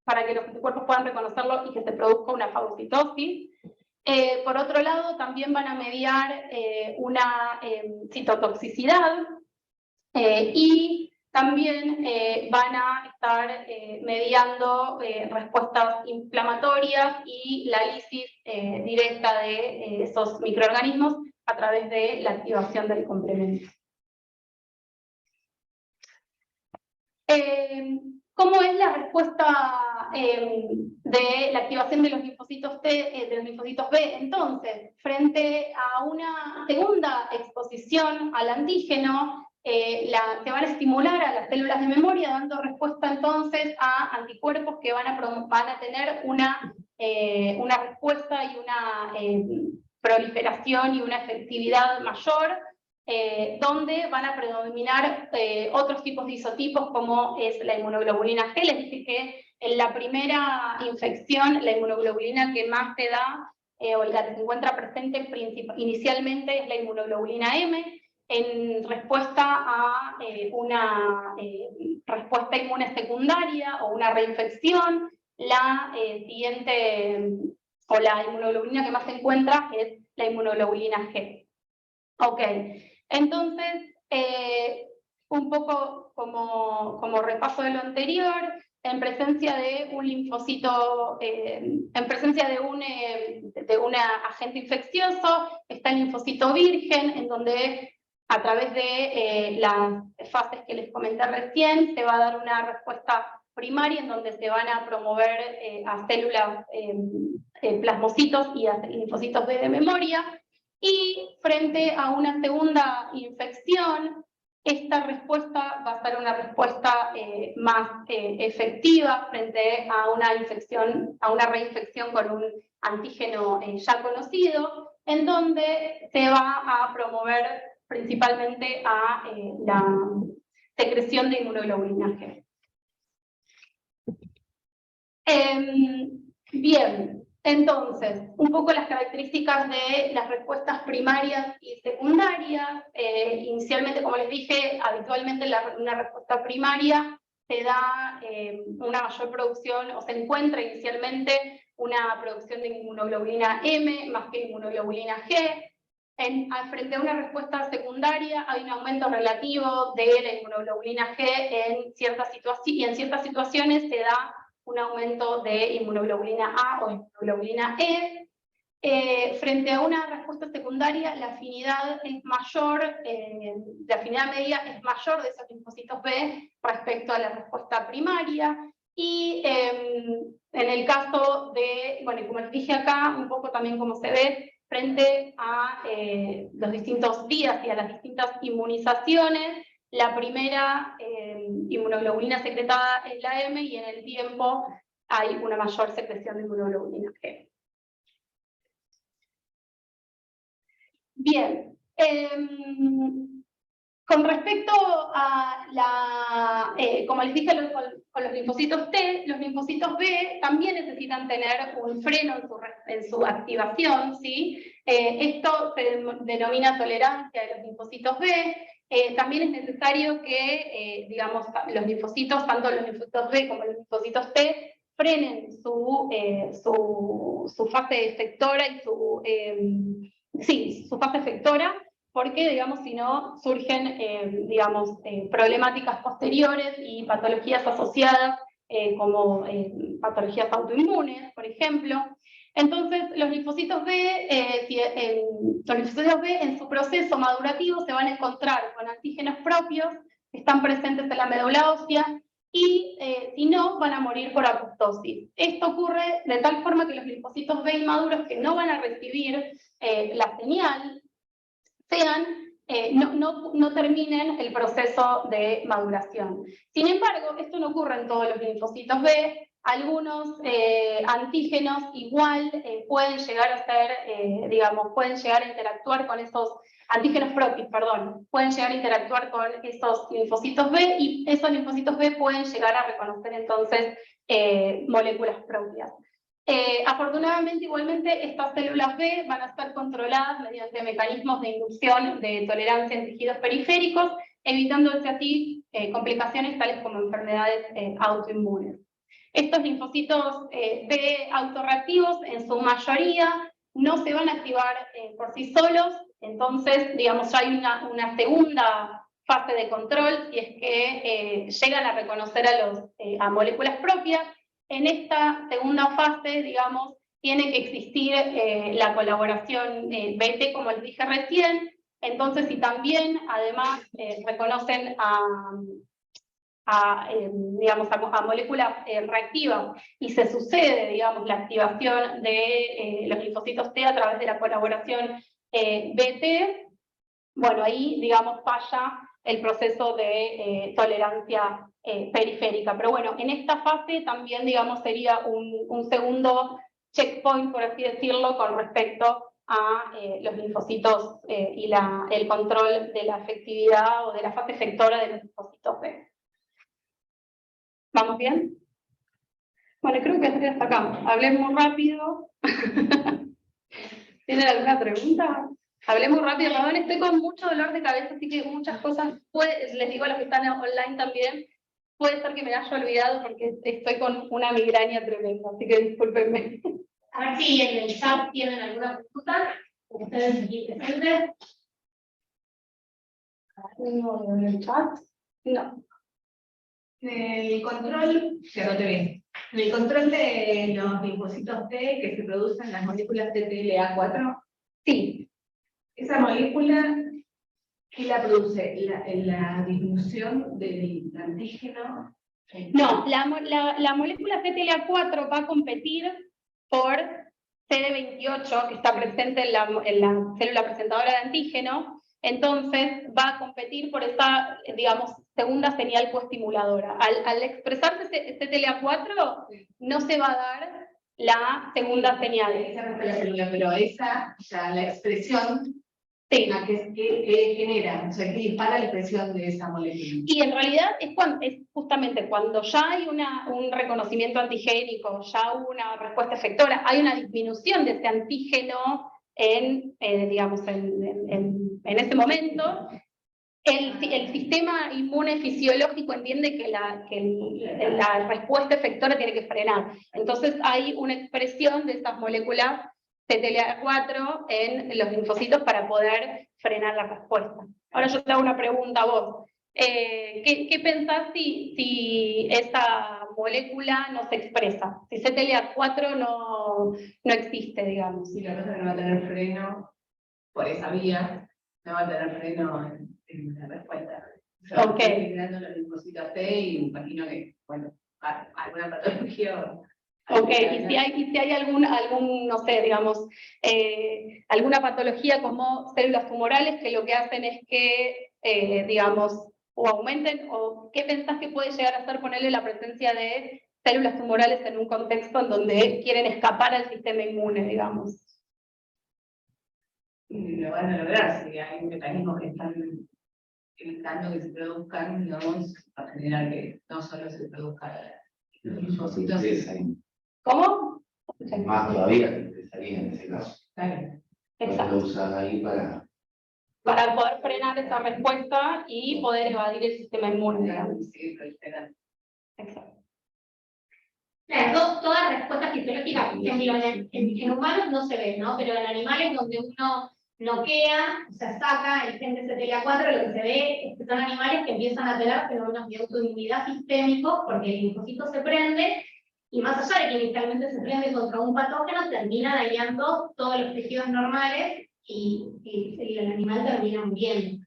para que los anticuerpos puedan reconocerlo y que se produzca una fagocitosis. Por otro lado, también van a mediar una citotoxicidad y también van a estar mediando respuestas inflamatorias y la lisis directa de esos microorganismos a través de la activación del complemento. ¿Cómo es la respuesta de la activación de los linfocitos T, de los linfocitos B? Entonces, frente a una segunda exposición al antígeno, se van a estimular a las células de memoria, dando respuesta entonces a anticuerpos que van a tener una respuesta y una proliferación y una efectividad mayor, donde van a predominar otros tipos de isotipos como es la inmunoglobulina G. Les dije que en la primera infección la inmunoglobulina que más se da o la que se encuentra presente inicialmente es la inmunoglobulina M, en respuesta a una respuesta inmune secundaria o una reinfección. La siguiente, o la inmunoglobulina que más se encuentra es la inmunoglobulina G. Ok. Entonces, un poco como repaso de lo anterior, en presencia de un linfocito, en presencia de un agente infeccioso, está el linfocito virgen, en donde a través de las fases que les comenté recién, se va a dar una respuesta primaria en donde se van a promover a células, plasmocitos y a linfocitos B de memoria. Y frente a una segunda infección, esta respuesta va a ser una respuesta más efectiva frente a una infección, a una reinfección con un antígeno ya conocido, en donde se va a promover principalmente a la secreción de inmunoglobulina G. Bien. Entonces, un poco las características de las respuestas primarias y secundarias. Inicialmente, como les dije, habitualmente una respuesta primaria se da una mayor producción, o se encuentra inicialmente una producción de inmunoglobulina M más que inmunoglobulina G. Frente a una respuesta secundaria hay un aumento relativo de la inmunoglobulina G en ciertas situaciones se da un aumento de inmunoglobulina A o inmunoglobulina E. Frente a una respuesta secundaria, la afinidad es mayor, la afinidad media es mayor de esos linfocitos B respecto a la respuesta primaria. Y en el caso de, bueno, como les dije acá, un poco también como se ve, frente a los distintos días y a las distintas inmunizaciones, la primera inmunoglobulina secretada es la M y en el tiempo hay una mayor secreción de inmunoglobulina G. Bien, con respecto a como les dije con los linfocitos T, los linfocitos B también necesitan tener un freno en su activación, ¿sí? Esto se denomina tolerancia de los linfocitos B. También es necesario que, digamos, los linfocitos, tanto los linfocitos B como los linfocitos T, frenen su fase efectora y su fase efectora, porque, digamos, si no, surgen, problemáticas posteriores y patologías asociadas, como patologías autoinmunes, por ejemplo. Entonces, los linfocitos B en su proceso madurativo se van a encontrar con antígenos propios que están presentes en la médula ósea y, si no, van a morir por apoptosis. Esto ocurre de tal forma que los linfocitos B inmaduros que no van a recibir la señal no terminen el proceso de maduración. Sin embargo, esto no ocurre en todos los linfocitos B, Algunos antígenos igual pueden llegar a ser, digamos, pueden llegar a interactuar con esos antígenos propios, perdón, pueden llegar a interactuar con esos linfocitos B y esos linfocitos B pueden llegar a reconocer entonces moléculas propias. Afortunadamente, igualmente, estas células B van a ser controladas mediante mecanismos de inducción de tolerancia en tejidos periféricos, evitándose así complicaciones tales como enfermedades autoinmunes. Estos linfocitos B autorreactivos, en su mayoría, no se van a activar por sí solos, entonces, digamos, ya hay una segunda fase de control, y es que llegan a reconocer a moléculas propias. En esta segunda fase, digamos, tiene que existir la colaboración BT, como les dije recién. Entonces, si también, además, reconocen digamos, a moléculas reactivas y se sucede, digamos, la activación de los linfocitos T a través de la colaboración BT, bueno, ahí, digamos, falla el proceso de tolerancia periférica. Pero bueno, en esta fase también, digamos, sería un segundo checkpoint, por así decirlo, con respecto a los linfocitos y el control de la efectividad o de la fase efectora de los linfocitos B. ¿Vamos bien? Bueno, creo que hasta acá. Hablé muy rápido. ¿Tienen alguna pregunta? Hablé muy rápido, perdón, estoy con mucho dolor de cabeza, así que muchas cosas, les digo a los que están online también, puede ser que me haya olvidado porque estoy con una migraña tremenda, así que discúlpenme. A ver si en el chat tienen alguna pregunta. Ustedes aquí presentes. ¿No en el chat? No. El control, se anote bien. En el control de los linfocitos T que se producen las moléculas TTLA4, Sí. esa molécula, ¿qué la produce? ¿La disminución del antígeno? No, la molécula PTLA4 va a competir por CD28, que está presente en la célula presentadora de antígeno, entonces va a competir por esa, digamos, segunda señal coestimuladora. Al expresarse CTLA4, no se va a dar la segunda señal. Pero esa, o sea, la expresión, sí, que genera, o sea, que dispara la expresión de esa molécula. Y en realidad es justamente cuando ya hay un reconocimiento antigénico, ya hubo una respuesta efectora, hay una disminución de ese antígeno digamos, en ese momento, el sistema inmune fisiológico entiende que la respuesta efectora tiene que frenar. Entonces hay una expresión de esas moléculas CTLA4 en los linfocitos para poder frenar la respuesta. Ahora yo te hago una pregunta a vos. ¿Qué pensás si esa molécula no se expresa? Si CTLA4 no existe, digamos. Si la cosa no va a tener freno por esa vía, no va a tener freno en la respuesta. Se va a estar generando los linfocitos T y me imagino que, bueno, alguna patología. Ok, y si hay algún, no sé, digamos, alguna patología como células tumorales que lo que hacen es que, digamos, o aumenten, o qué pensás que puede llegar a ser ponerle la presencia de células tumorales en un contexto en donde quieren escapar al sistema inmune, digamos. Y lo van a lograr si hay mecanismos que están evitando que se produzcan, digamos, para generar que no solo se produzcan los linfocitos. ¿Cómo? Más todavía te interesaría en ese caso. Claro. Exacto. Usar ahí para Poder frenar esa respuesta y poder evadir el sistema inmune, digamos. Sí, proliferar. Exacto. Claro, toda respuesta fisiológica, en humanos no se ve, ¿no? Pero en animales donde uno noquea, o sea, saca el gen de CTLA4, lo que se ve es que son animales que empiezan a tener fenómenos de autoinmunidad sistémicos porque el linfocito se prende y más allá de que inicialmente se prende contra un patógeno, termina dañando todos los tejidos normales y el animal termina muriendo.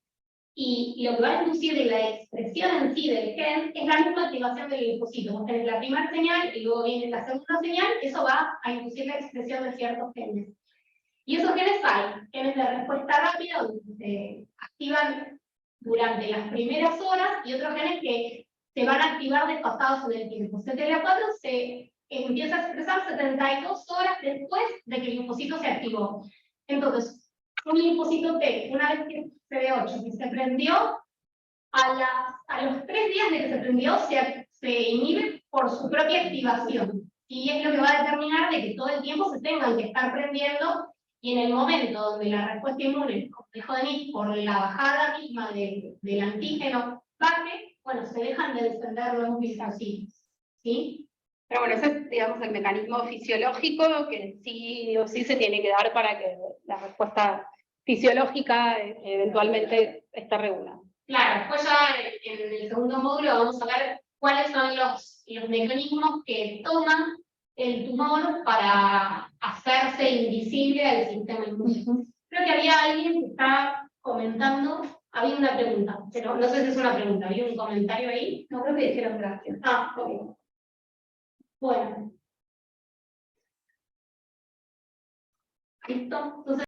Y lo que va a inducir la expresión en sí del gen es la misma activación del linfocito. Vos tenés la primera señal y luego viene la segunda señal, eso va a inducir la expresión de ciertos genes. Y esos genes hay, genes de respuesta rápida, donde se activan durante las primeras horas, y otros genes que se van a activar desfasados en el tiempo. CTLA4 se empieza a expresar 72 horas después de que el linfocito se activó. Entonces, un linfocito T, una vez que CD8 que se prendió, a los 3 días de que se prendió, se inhibe por su propia activación. Y es lo que va a determinar de que todo el tiempo se tengan que estar prendiendo, y en el momento donde la respuesta inmune, como dijo Denis, por la bajada misma del antígeno baje, bueno, se dejan de descender los linfocitos. ¿Sí? Pero bueno, ese es, digamos, el mecanismo fisiológico que sí o sí se tiene que dar para que la respuesta fisiológica eventualmente esté regulada. Claro, después ya en el segundo módulo vamos a ver cuáles son los mecanismos que toman el tumor para hacerse invisible al sistema inmune. Creo que había alguien que estaba comentando, había una pregunta, pero no sé si es una pregunta, había un comentario ahí. No, creo que dijeron gracias. Ah, ok. Bueno. ¿Listo? Entonces,